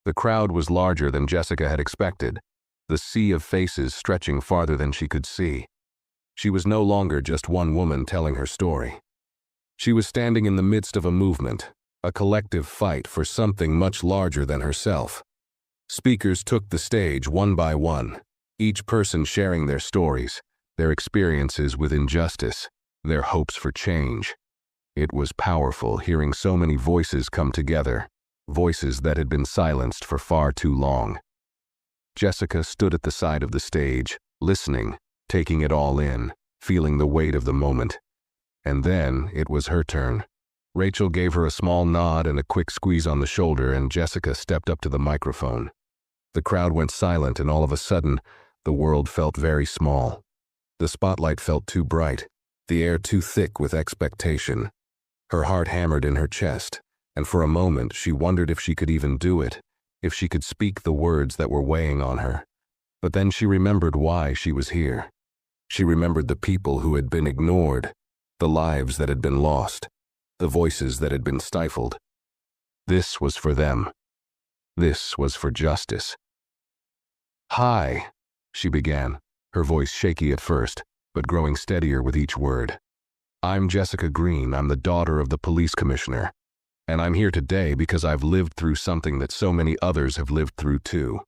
The crowd was larger than Jessica had expected, the sea of faces stretching farther than she could see. She was no longer just one woman telling her story. She was standing in the midst of a movement, a collective fight for something much larger than herself. Speakers took the stage one by one, each person sharing their stories, their experiences with injustice, their hopes for change. It was powerful hearing so many voices come together, voices that had been silenced for far too long. Jessica stood at the side of the stage, listening, taking it all in, feeling the weight of the moment. And then it was her turn. Rachel gave her a small nod and a quick squeeze on the shoulder, and Jessica stepped up to the microphone. The crowd went silent, and all of a sudden, the world felt very small. The spotlight felt too bright. the air too thick with expectation. Her heart hammered in her chest, and for a moment she wondered if she could even do it, if she could speak the words that were weighing on her. But then she remembered why she was here. She remembered the people who had been ignored, the lives that had been lost, the voices that had been stifled. This was for them. This was for justice. "Hi," she began, her voice shaky at first, but growing steadier with each word. "I'm Jessica Green. I'm the daughter of the police commissioner. And I'm here today because I've lived through something that so many others have lived through too.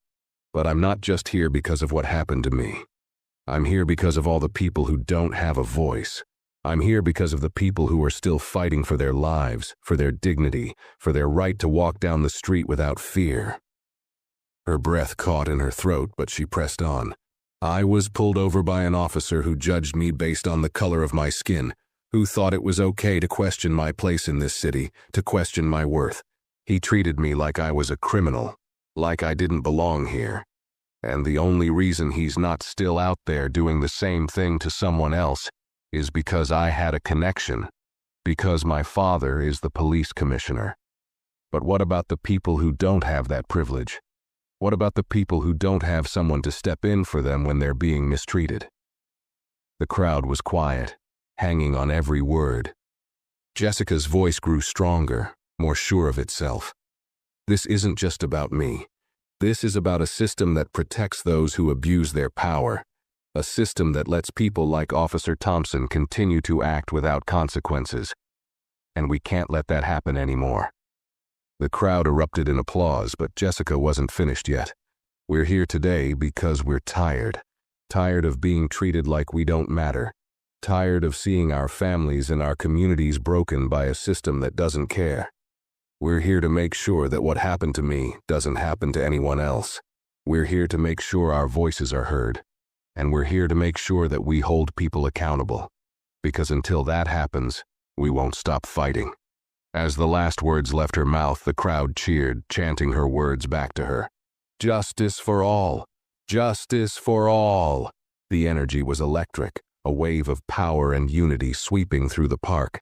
But I'm not just here because of what happened to me. I'm here because of all the people who don't have a voice. I'm here because of the people who are still fighting for their lives, for their dignity, for their right to walk down the street without fear." Her breath caught in her throat, but she pressed on. "I was pulled over by an officer who judged me based on the color of my skin, who thought it was okay to question my place in this city, to question my worth. He treated me like I was a criminal, like I didn't belong here. And the only reason he's not still out there doing the same thing to someone else is because I had a connection, because my father is the police commissioner. But what about the people who don't have that privilege? What about the people who don't have someone to step in for them when they're being mistreated?" The crowd was quiet, hanging on every word. Jessica's voice grew stronger, more sure of itself. "This isn't just about me. This is about a system that protects those who abuse their power, a system that lets people like Officer Thompson continue to act without consequences. And we can't let that happen anymore." The crowd erupted in applause, but Jessica wasn't finished yet. "We're here today because we're tired. Tired of being treated like we don't matter. Tired of seeing our families and our communities broken by a system that doesn't care. We're here to make sure that what happened to me doesn't happen to anyone else. We're here to make sure our voices are heard. And we're here to make sure that we hold people accountable. Because until that happens, we won't stop fighting." As the last words left her mouth, the crowd cheered, chanting her words back to her. "Justice for all! Justice for all!" The energy was electric, a wave of power and unity sweeping through the park.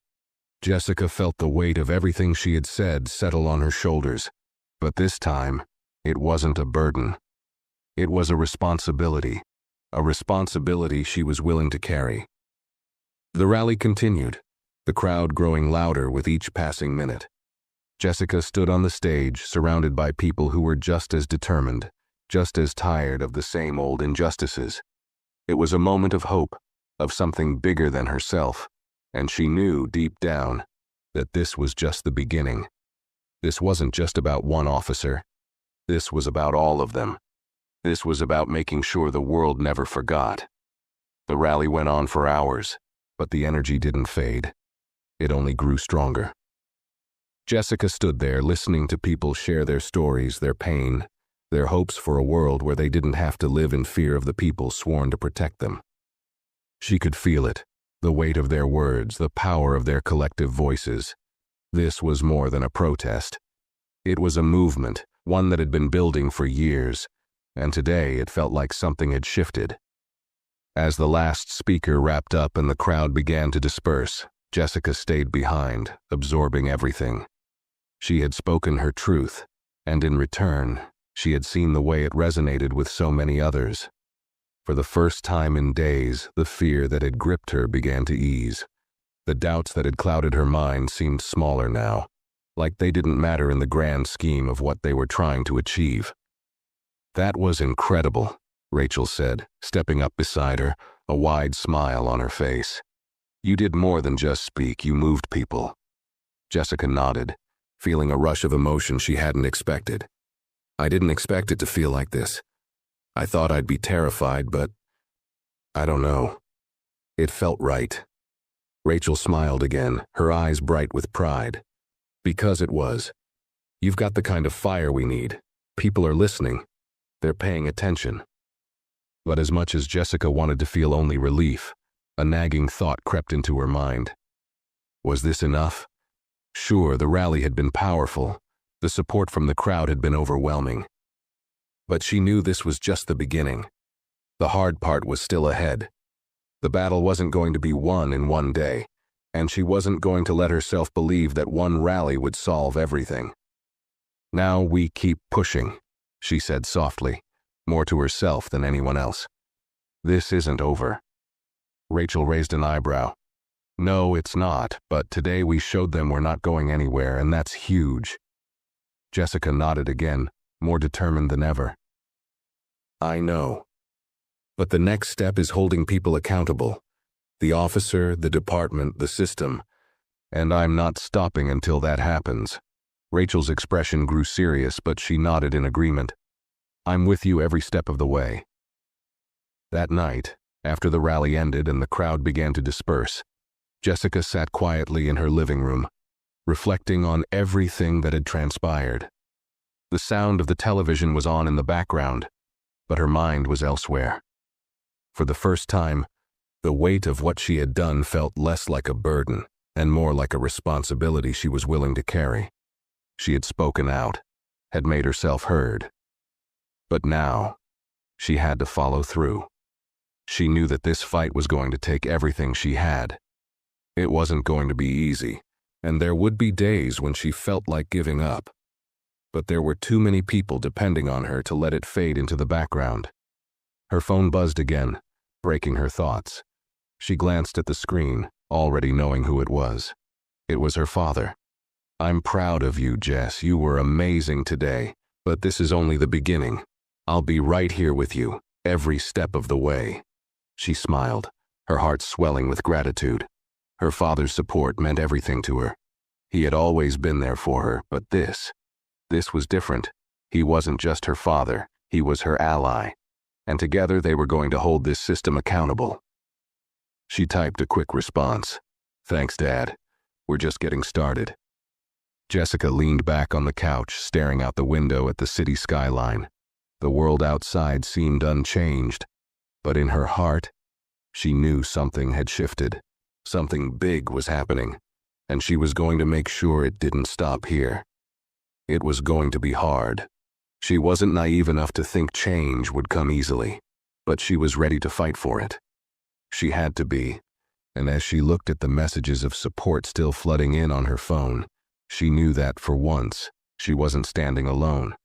Jessica felt the weight of everything she had said settle on her shoulders. But this time, it wasn't a burden. It was a responsibility she was willing to carry. The rally continued, the crowd growing louder with each passing minute. Jessica stood on the stage, surrounded by people who were just as determined, just as tired of the same old injustices. It was a moment of hope, of something bigger than herself, and she knew deep down that this was just the beginning. This wasn't just about one officer. This was about all of them. This was about making sure the world never forgot. The rally went on for hours, but the energy didn't fade. It only grew stronger. Jessica stood there listening to people share their stories, their pain, their hopes for a world where they didn't have to live in fear of the people sworn to protect them. She could feel it, the weight of their words, the power of their collective voices. This was more than a protest. It was a movement, one that had been building for years, and today it felt like something had shifted. As the last speaker wrapped up and the crowd began to disperse, Jessica stayed behind, absorbing everything. She had spoken her truth, and in return, she had seen the way it resonated with so many others. For the first time in days, the fear that had gripped her began to ease. The doubts that had clouded her mind seemed smaller now, like they didn't matter in the grand scheme of what they were trying to achieve. "That was incredible," Rachel said, stepping up beside her, a wide smile on her face. "You did more than just speak, you moved people." Jessica nodded, feeling a rush of emotion she hadn't expected. "I didn't expect it to feel like this. I thought I'd be terrified, but I don't know. It felt right." Rachel smiled again, her eyes bright with pride. "Because it was. You've got the kind of fire we need. People are listening. They're paying attention." But as much as Jessica wanted to feel only relief, a nagging thought crept into her mind. Was this enough? Sure, the rally had been powerful. The support from the crowd had been overwhelming. But she knew this was just the beginning. The hard part was still ahead. The battle wasn't going to be won in one day, and she wasn't going to let herself believe that one rally would solve everything. "Now we keep pushing," she said softly, more to herself than anyone else. "This isn't over." Rachel raised an eyebrow. "No, it's not, but today we showed them we're not going anywhere, and that's huge." Jessica nodded again, more determined than ever. "I know. But the next step is holding people accountable. The officer, the department, the system. And I'm not stopping until that happens." Rachel's expression grew serious, but she nodded in agreement. "I'm with you every step of the way." That night, after the rally ended and the crowd began to disperse, Jessica sat quietly in her living room, reflecting on everything that had transpired. The sound of the television was on in the background, but her mind was elsewhere. For the first time, the weight of what she had done felt less like a burden and more like a responsibility she was willing to carry. She had spoken out, had made herself heard. But now, she had to follow through. She knew that this fight was going to take everything she had. It wasn't going to be easy, and there would be days when she felt like giving up. But there were too many people depending on her to let it fade into the background. Her phone buzzed again, breaking her thoughts. She glanced at the screen, already knowing who it was. It was her father. "I'm proud of you, Jess. You were amazing today, but this is only the beginning. I'll be right here with you, every step of the way." She smiled, her heart swelling with gratitude. Her father's support meant everything to her. He had always been there for her, but this was different. He wasn't just her father, he was her ally. And together they were going to hold this system accountable. She typed a quick response. "Thanks, Dad. We're just getting started." Jessica leaned back on the couch, staring out the window at the city skyline. The world outside seemed unchanged, but in her heart, she knew something had shifted. Something big was happening, and she was going to make sure it didn't stop here. It was going to be hard. She wasn't naive enough to think change would come easily, but she was ready to fight for it. She had to be, and as she looked at the messages of support still flooding in on her phone, she knew that, for once, she wasn't standing alone.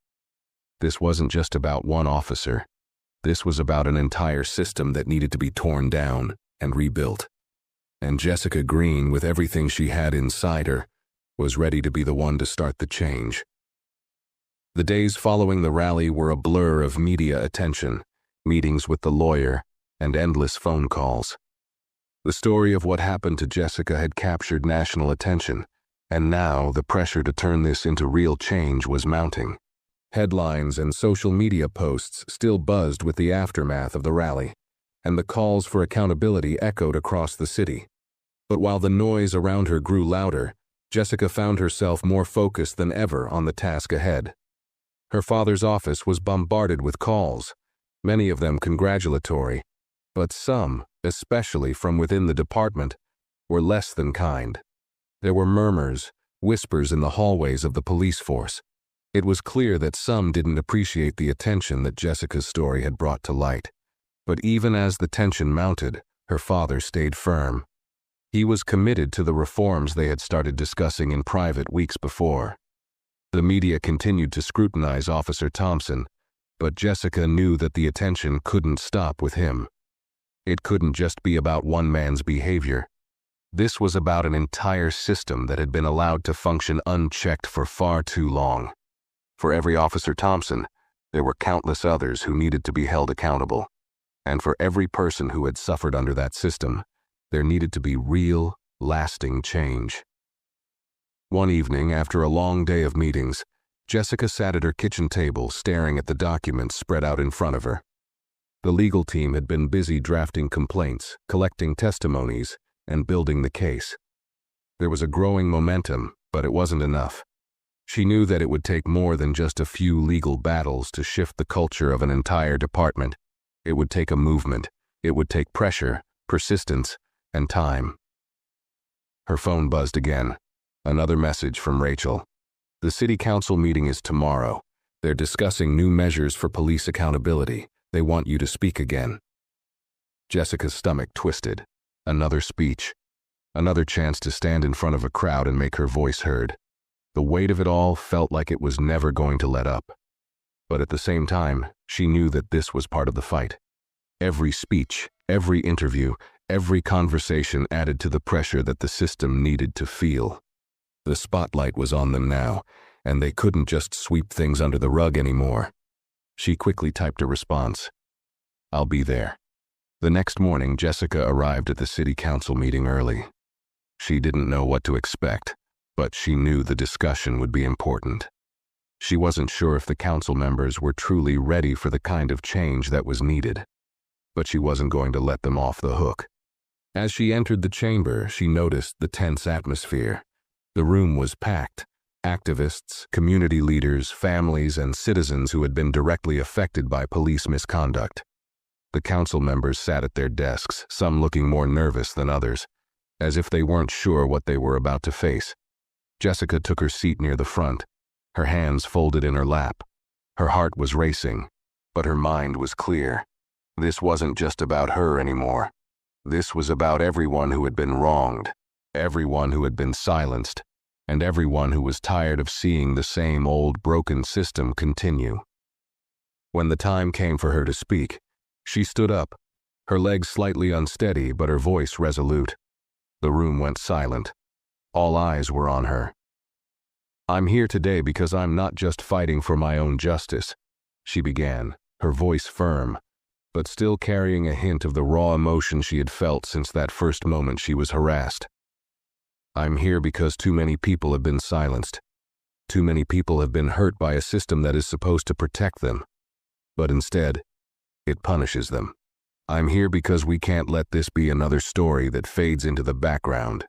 This wasn't just about one officer. This was about an entire system that needed to be torn down and rebuilt. And Jessica Green, with everything she had inside her, was ready to be the one to start the change. The days following the rally were a blur of media attention, meetings with the lawyer, and endless phone calls. The story of what happened to Jessica had captured national attention, and now the pressure to turn this into real change was mounting. Headlines and social media posts still buzzed with the aftermath of the rally, and the calls for accountability echoed across the city. But while the noise around her grew louder, Jessica found herself more focused than ever on the task ahead. Her father's office was bombarded with calls, many of them congratulatory, but some, especially from within the department, were less than kind. There were murmurs, whispers in the hallways of the police force. It was clear that some didn't appreciate the attention that Jessica's story had brought to light. But even as the tension mounted, her father stayed firm. He was committed to the reforms they had started discussing in private weeks before. The media continued to scrutinize Officer Thompson, but Jessica knew that the attention couldn't stop with him. It couldn't just be about one man's behavior. This was about an entire system that had been allowed to function unchecked for far too long. For every Officer Thompson, there were countless others who needed to be held accountable. And for every person who had suffered under that system, there needed to be real, lasting change. One evening, after a long day of meetings, Jessica sat at her kitchen table staring at the documents spread out in front of her. The legal team had been busy drafting complaints, collecting testimonies, and building the case. There was a growing momentum, but it wasn't enough. She knew that it would take more than just a few legal battles to shift the culture of an entire department. It would take a movement. It would take pressure, persistence, and time. Her phone buzzed again. Another message from Rachel. "The city council meeting is tomorrow. They're discussing new measures for police accountability. They want you to speak again." Jessica's stomach twisted. Another speech. Another chance to stand in front of a crowd and make her voice heard. The weight of it all felt like it was never going to let up. But at the same time, she knew that this was part of the fight. Every speech, every interview, every conversation added to the pressure that the system needed to feel. The spotlight was on them now, and they couldn't just sweep things under the rug anymore. She quickly typed a response. "I'll be there." The next morning, Jessica arrived at the city council meeting early. She didn't know what to expect, but she knew the discussion would be important. She wasn't sure if the council members were truly ready for the kind of change that was needed, but she wasn't going to let them off the hook. As she entered the chamber, she noticed the tense atmosphere. The room was packed. Activists, community leaders, families, and citizens who had been directly affected by police misconduct. The council members sat at their desks, some looking more nervous than others, as if they weren't sure what they were about to face. Jessica took her seat near the front, her hands folded in her lap. Her heart was racing, but her mind was clear. This wasn't just about her anymore. This was about everyone who had been wronged, everyone who had been silenced, and everyone who was tired of seeing the same old broken system continue. When the time came for her to speak, she stood up, her legs slightly unsteady but her voice resolute. The room went silent. All eyes were on her. "I'm here today because I'm not just fighting for my own justice," she began, her voice firm, but still carrying a hint of the raw emotion she had felt since that first moment she was harassed. "I'm here because too many people have been silenced. Too many people have been hurt by a system that is supposed to protect them, but instead, it punishes them. I'm here because we can't let this be another story that fades into the background.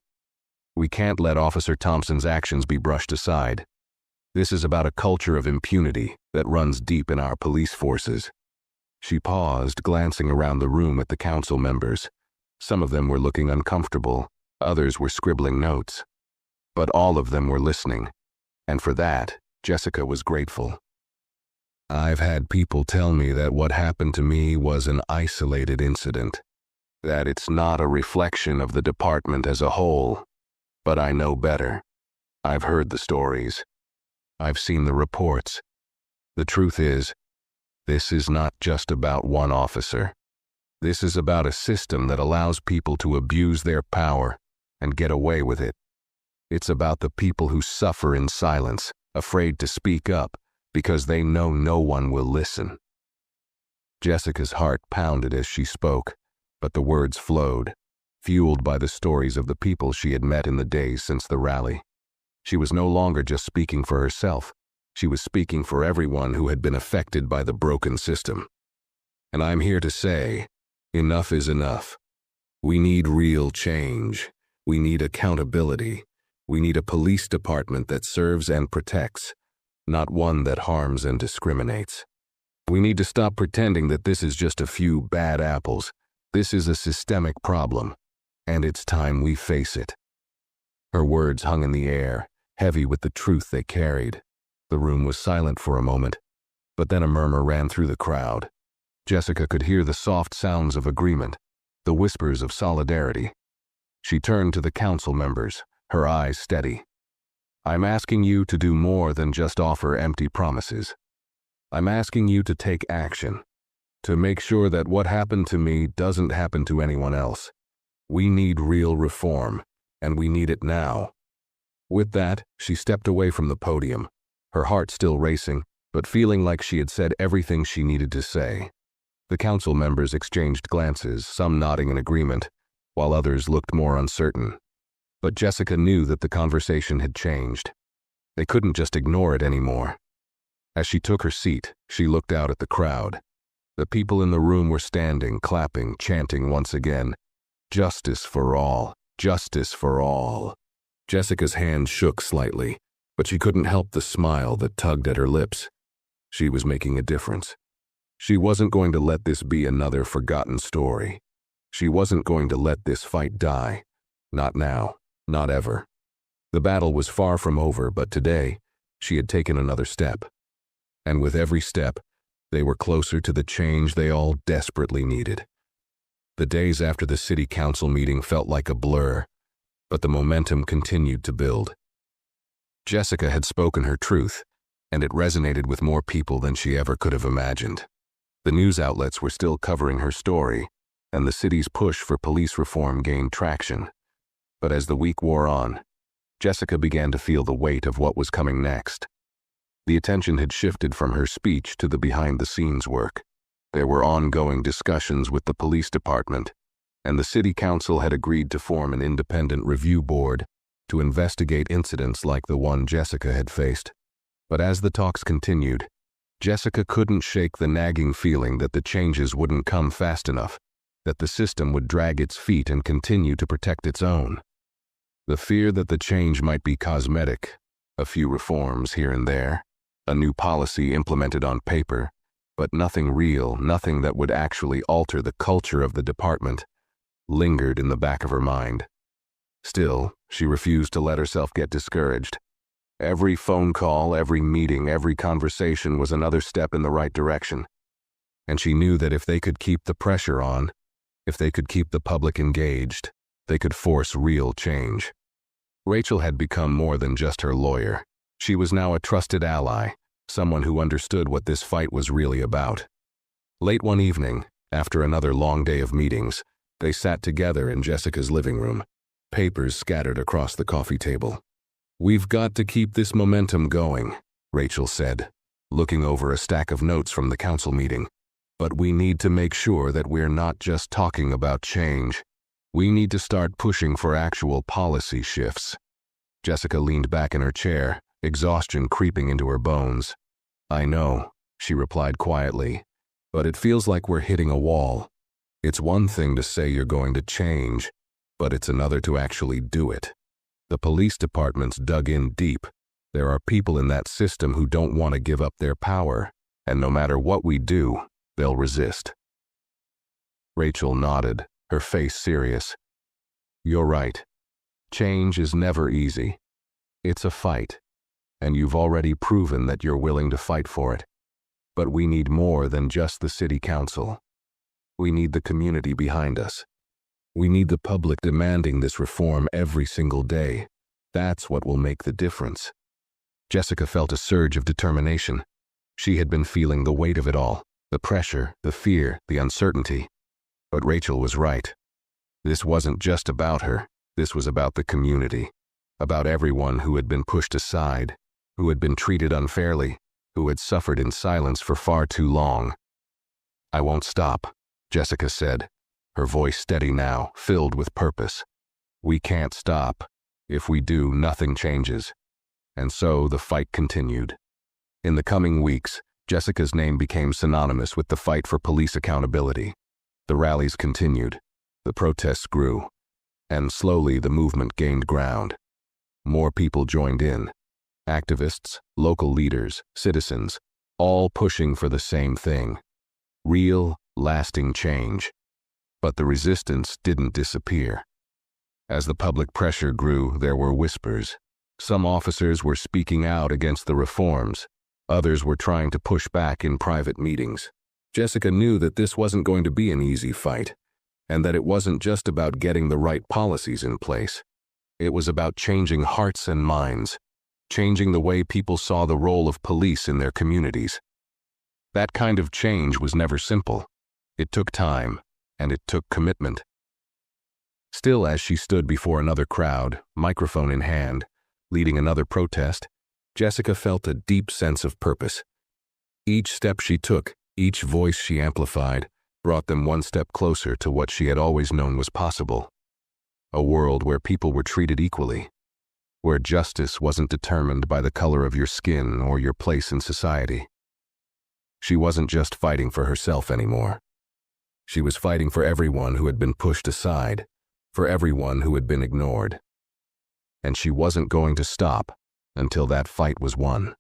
We can't let Officer Thompson's actions be brushed aside. This is about a culture of impunity that runs deep in our police forces." She paused, glancing around the room at the council members. Some of them were looking uncomfortable, others were scribbling notes. But all of them were listening, and for that, Jessica was grateful. "I've had people tell me that what happened to me was an isolated incident, that it's not a reflection of the department as a whole. But I know better. I've heard the stories. I've seen the reports. The truth is, this is not just about one officer. This is about a system that allows people to abuse their power and get away with it. It's about the people who suffer in silence, afraid to speak up, because they know no one will listen." Jessica's heart pounded as she spoke, but the words flowed, fueled by the stories of the people she had met in the days since the rally. She was no longer just speaking for herself. She was speaking for everyone who had been affected by the broken system. "And I'm here to say, enough is enough. We need real change. We need accountability. We need a police department that serves and protects, not one that harms and discriminates. We need to stop pretending that this is just a few bad apples. This is a systemic problem, and it's time we face it." Her words hung in the air, heavy with the truth they carried. The room was silent for a moment, but then a murmur ran through the crowd. Jessica could hear the soft sounds of agreement, the whispers of solidarity. She turned to the council members, her eyes steady. "I'm asking you to do more than just offer empty promises. I'm asking you to take action, to make sure that what happened to me doesn't happen to anyone else. We need real reform, and we need it now." With that, she stepped away from the podium, her heart still racing, but feeling like she had said everything she needed to say. The council members exchanged glances, some nodding in agreement, while others looked more uncertain. But Jessica knew that the conversation had changed. They couldn't just ignore it anymore. As she took her seat, she looked out at the crowd. The people in the room were standing, clapping, chanting once again, "Justice for all, justice for all." Jessica's hand shook slightly, but she couldn't help the smile that tugged at her lips. She was making a difference. She wasn't going to let this be another forgotten story. She wasn't going to let this fight die. Not now, not ever. The battle was far from over, but today, she had taken another step. And with every step, they were closer to the change they all desperately needed. The days after the city council meeting felt like a blur, but the momentum continued to build. Jessica had spoken her truth, and it resonated with more people than she ever could have imagined. The news outlets were still covering her story, and the city's push for police reform gained traction. But as the week wore on, Jessica began to feel the weight of what was coming next. The attention had shifted from her speech to the behind-the-scenes work. There were ongoing discussions with the police department, and the city council had agreed to form an independent review board to investigate incidents like the one Jessica had faced. But as the talks continued, Jessica couldn't shake the nagging feeling that the changes wouldn't come fast enough, that the system would drag its feet and continue to protect its own. The fear that the change might be cosmetic, a few reforms here and there, a new policy implemented on paper, but nothing real, nothing that would actually alter the culture of the department, lingered in the back of her mind. Still, she refused to let herself get discouraged. Every phone call, every meeting, every conversation was another step in the right direction. And she knew that if they could keep the pressure on, if they could keep the public engaged, they could force real change. Rachel had become more than just her lawyer. She was now a trusted ally, someone who understood what this fight was really about. Late one evening, after another long day of meetings, they sat together in Jessica's living room, papers scattered across the coffee table. "We've got to keep this momentum going," Rachel said, looking over a stack of notes from the council meeting. "But we need to make sure that we're not just talking about change. We need to start pushing for actual policy shifts." Jessica leaned back in her chair, exhaustion creeping into her bones. "I know," she replied quietly, "but it feels like we're hitting a wall. It's one thing to say you're going to change, but it's another to actually do it. The police department's dug in deep. There are people in that system who don't want to give up their power, and no matter what we do, they'll resist." Rachel nodded, her face serious. "You're right. Change is never easy. It's a fight, and you've already proven that you're willing to fight for it. But we need more than just the city council. We need the community behind us. We need the public demanding this reform every single day. That's what will make the difference." Jessica felt a surge of determination. She had been feeling the weight of it all, the pressure, the fear, the uncertainty. But Rachel was right. This wasn't just about her. This was about the community, about everyone who had been pushed aside, who had been treated unfairly, who had suffered in silence for far too long. "I won't stop," Jessica said, her voice steady now, filled with purpose. "We can't stop. If we do, nothing changes." And so the fight continued. In the coming weeks, Jessica's name became synonymous with the fight for police accountability. The rallies continued, the protests grew, and slowly the movement gained ground. More people joined in. Activists, local leaders, citizens, all pushing for the same thing. Real, lasting change. But the resistance didn't disappear. As the public pressure grew, there were whispers. Some officers were speaking out against the reforms. Others were trying to push back in private meetings. Jessica knew that this wasn't going to be an easy fight, and that it wasn't just about getting the right policies in place. It was about changing hearts and minds, changing the way people saw the role of police in their communities. That kind of change was never simple. It took time, and it took commitment. Still, as she stood before another crowd, microphone in hand, leading another protest, Jessica felt a deep sense of purpose. Each step she took, each voice she amplified, brought them one step closer to what she had always known was possible. A world where people were treated equally, where justice wasn't determined by the color of your skin or your place in society. She wasn't just fighting for herself anymore. She was fighting for everyone who had been pushed aside, for everyone who had been ignored. And she wasn't going to stop until that fight was won.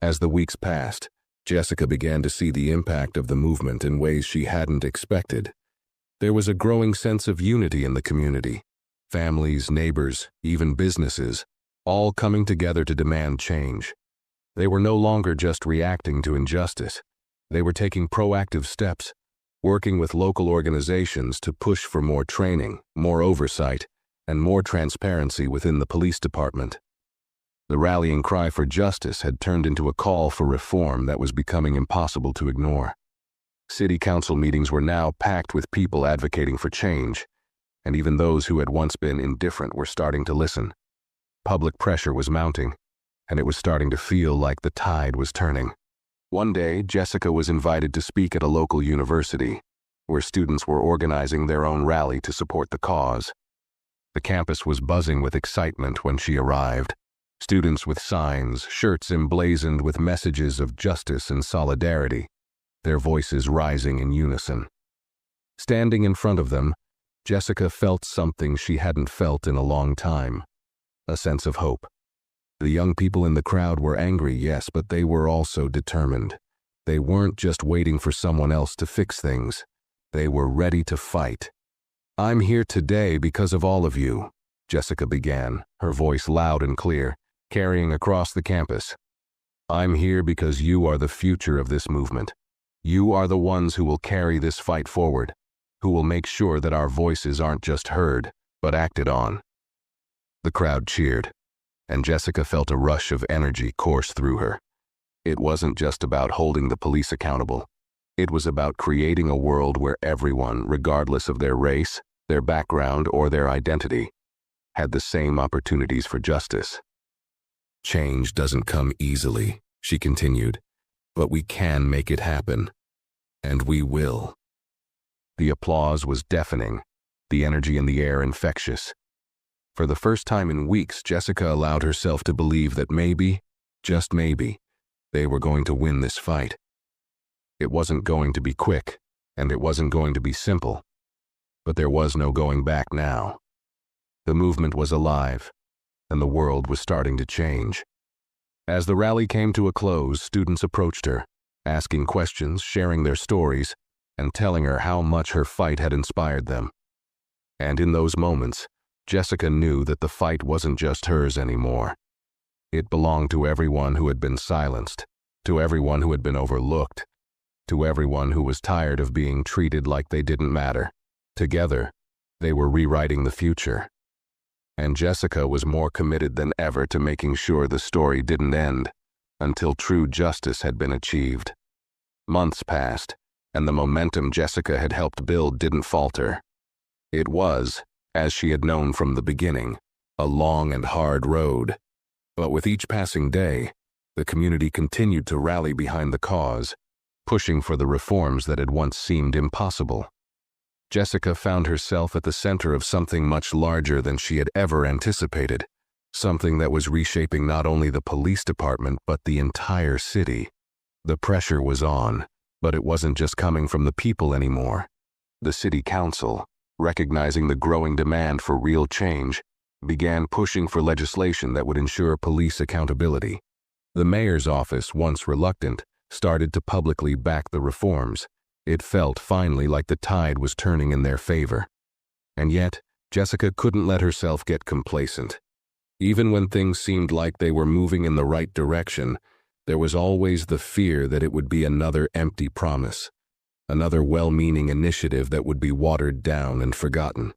As the weeks passed, Jessica began to see the impact of the movement in ways she hadn't expected. There was a growing sense of unity in the community. Families, neighbors, even businesses, all coming together to demand change. They were no longer just reacting to injustice. They were taking proactive steps, working with local organizations to push for more training, more oversight, and more transparency within the police department. The rallying cry for justice had turned into a call for reform that was becoming impossible to ignore. City council meetings were now packed with people advocating for change, and even those who had once been indifferent were starting to listen. Public pressure was mounting, and it was starting to feel like the tide was turning. One day, Jessica was invited to speak at a local university, where students were organizing their own rally to support the cause. The campus was buzzing with excitement when she arrived. Students with signs, shirts emblazoned with messages of justice and solidarity, their voices rising in unison. Standing in front of them, Jessica felt something she hadn't felt in a long time, a sense of hope. The young people in the crowd were angry, yes, but they were also determined. They weren't just waiting for someone else to fix things. They were ready to fight. "I'm here today because of all of you," Jessica began, her voice loud and clear, carrying across the campus. "I'm here because you are the future of this movement. You are the ones who will carry this fight forward, who will make sure that our voices aren't just heard, but acted on." The crowd cheered, and Jessica felt a rush of energy course through her. It wasn't just about holding the police accountable. It was about creating a world where everyone, regardless of their race, their background, or their identity, had the same opportunities for justice. "Change doesn't come easily," she continued, "but we can make it happen. And we will." The applause was deafening, the energy in the air infectious. For the first time in weeks, Jessica allowed herself to believe that maybe, just maybe, they were going to win this fight. It wasn't going to be quick, and it wasn't going to be simple. But there was no going back now. The movement was alive, and the world was starting to change. As the rally came to a close, students approached her, asking questions, sharing their stories, and telling her how much her fight had inspired them. And in those moments, Jessica knew that the fight wasn't just hers anymore. It belonged to everyone who had been silenced, to everyone who had been overlooked, to everyone who was tired of being treated like they didn't matter. Together, they were rewriting the future. And Jessica was more committed than ever to making sure the story didn't end until true justice had been achieved. Months passed, and the momentum Jessica had helped build didn't falter. It was, as she had known from the beginning, a long and hard road. But with each passing day, the community continued to rally behind the cause, pushing for the reforms that had once seemed impossible. Jessica found herself at the center of something much larger than she had ever anticipated, something that was reshaping not only the police department but the entire city. The pressure was on, but it wasn't just coming from the people anymore. The city council, recognizing the growing demand for real change, began pushing for legislation that would ensure police accountability. The mayor's office, once reluctant, started to publicly back the reforms. It felt finally like the tide was turning in their favor. And yet, Jessica couldn't let herself get complacent. Even when things seemed like they were moving in the right direction, there was always the fear that it would be another empty promise, another well-meaning initiative that would be watered down and forgotten.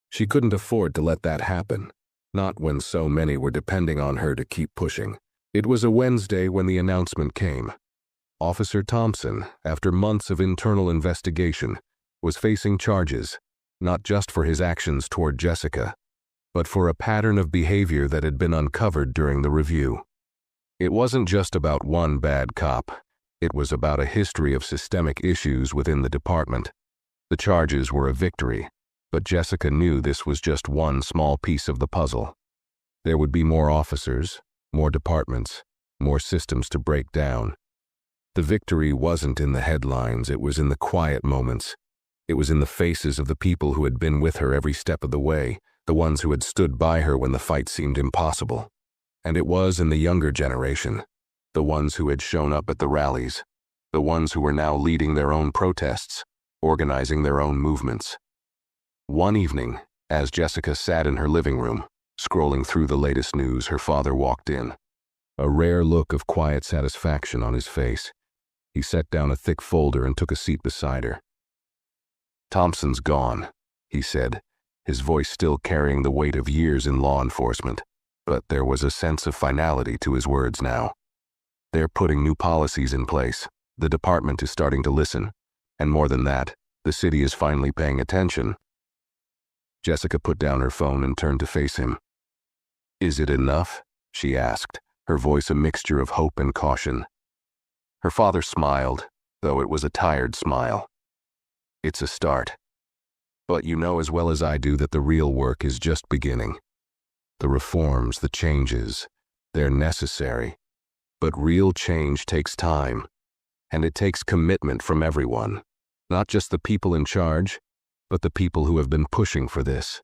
She couldn't afford to let that happen, not when so many were depending on her to keep pushing. It was a Wednesday when the announcement came. Officer Thompson, after months of internal investigation, was facing charges, not just for his actions toward Jessica, but for a pattern of behavior that had been uncovered during the review. It wasn't just about one bad cop. It was about a history of systemic issues within the department. The charges were a victory, but Jessica knew this was just one small piece of the puzzle. There would be more officers, more departments, more systems to break down. The victory wasn't in the headlines, it was in the quiet moments. It was in the faces of the people who had been with her every step of the way, the ones who had stood by her when the fight seemed impossible. And it was in the younger generation, the ones who had shown up at the rallies, the ones who were now leading their own protests, organizing their own movements. One evening, as Jessica sat in her living room, scrolling through the latest news, her father walked in, a rare look of quiet satisfaction on his face. He set down a thick folder and took a seat beside her. "Thompson's gone," he said, his voice still carrying the weight of years in law enforcement, but there was a sense of finality to his words now. "They're putting new policies in place. The department is starting to listen. And more than that, the city is finally paying attention." Jessica put down her phone and turned to face him. "Is it enough?" she asked, her voice a mixture of hope and caution. Her father smiled, though it was a tired smile. "It's a start. But you know as well as I do that the real work is just beginning. The reforms, the changes, they're necessary. But real change takes time, and it takes commitment from everyone, not just the people in charge, but the people who have been pushing for this."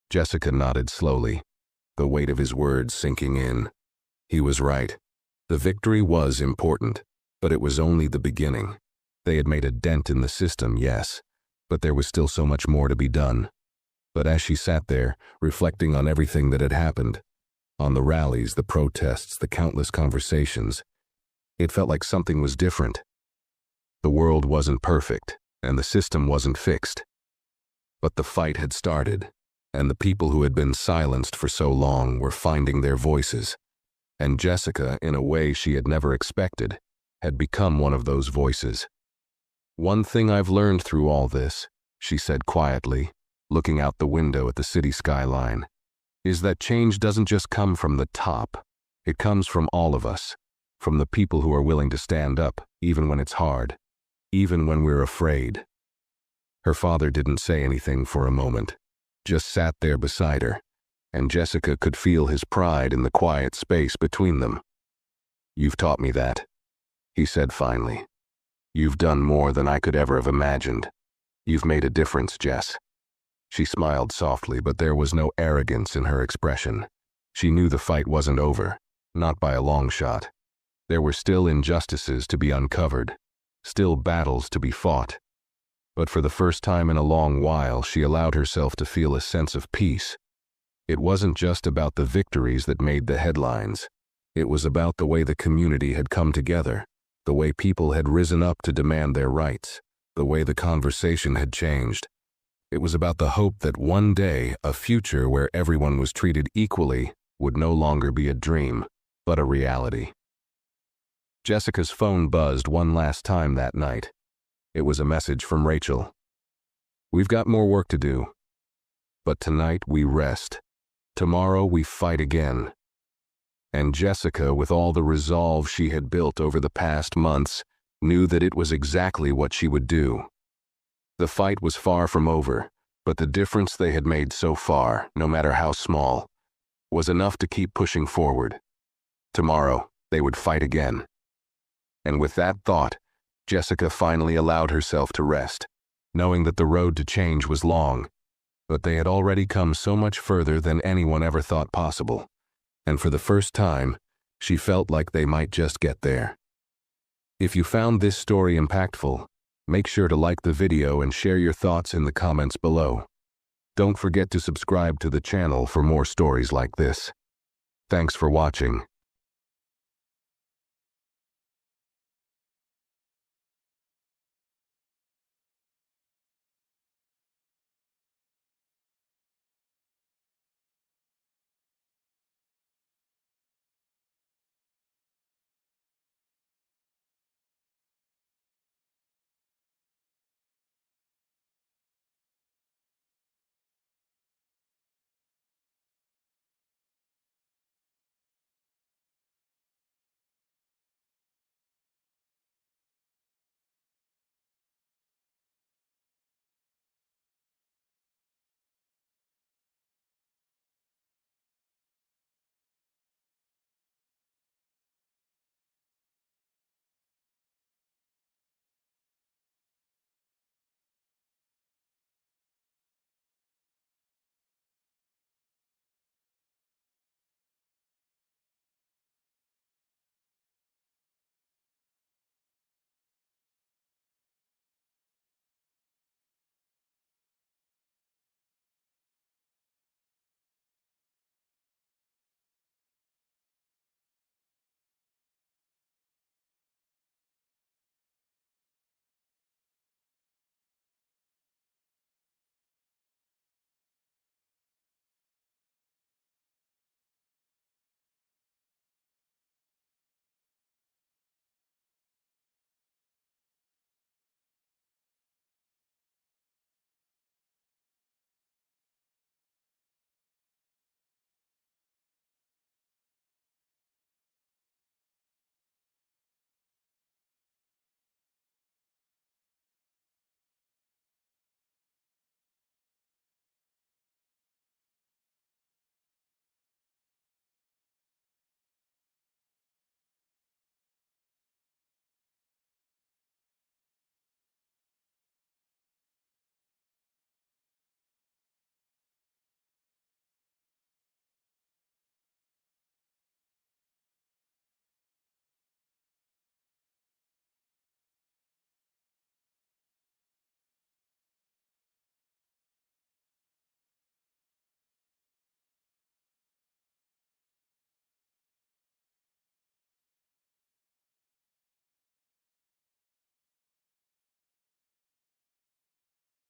Jessica nodded slowly, the weight of his words sinking in. He was right. The victory was important, but it was only the beginning. They had made a dent in the system, yes, but there was still so much more to be done. But as she sat there, reflecting on everything that had happened, on the rallies, the protests, the countless conversations, it felt like something was different. The world wasn't perfect, and the system wasn't fixed. But the fight had started, and the people who had been silenced for so long were finding their voices. And Jessica, in a way she had never expected, had become one of those voices. "One thing I've learned through all this," she said quietly, looking out the window at the city skyline, "is that change doesn't just come from the top. It comes from all of us, from the people who are willing to stand up, even when it's hard, even when we're afraid." Her father didn't say anything for a moment, just sat there beside her, and Jessica could feel his pride in the quiet space between them. "You've taught me that," he said finally. "You've done more than I could ever have imagined. You've made a difference, Jess." She smiled softly, but there was no arrogance in her expression. She knew the fight wasn't over, not by a long shot. There were still injustices to be uncovered, still battles to be fought. But for the first time in a long while, she allowed herself to feel a sense of peace. It wasn't just about the victories that made the headlines. It was about the way the community had come together, the way people had risen up to demand their rights, the way the conversation had changed. It was about the hope that one day, a future where everyone was treated equally would no longer be a dream, but a reality. Jessica's phone buzzed one last time that night. It was a message from Rachel. "We've got more work to do. But tonight we rest. Tomorrow we fight again." And Jessica, with all the resolve she had built over the past months, knew that it was exactly what she would do. The fight was far from over, but the difference they had made so far, no matter how small, was enough to keep pushing forward. Tomorrow, they would fight again. And with that thought, Jessica finally allowed herself to rest, knowing that the road to change was long, but they had already come so much further than anyone ever thought possible. And for the first time, she felt like they might just get there. If you found this story impactful, make sure to like the video and share your thoughts in the comments below. Don't forget to subscribe to the channel for more stories like this. Thanks for watching.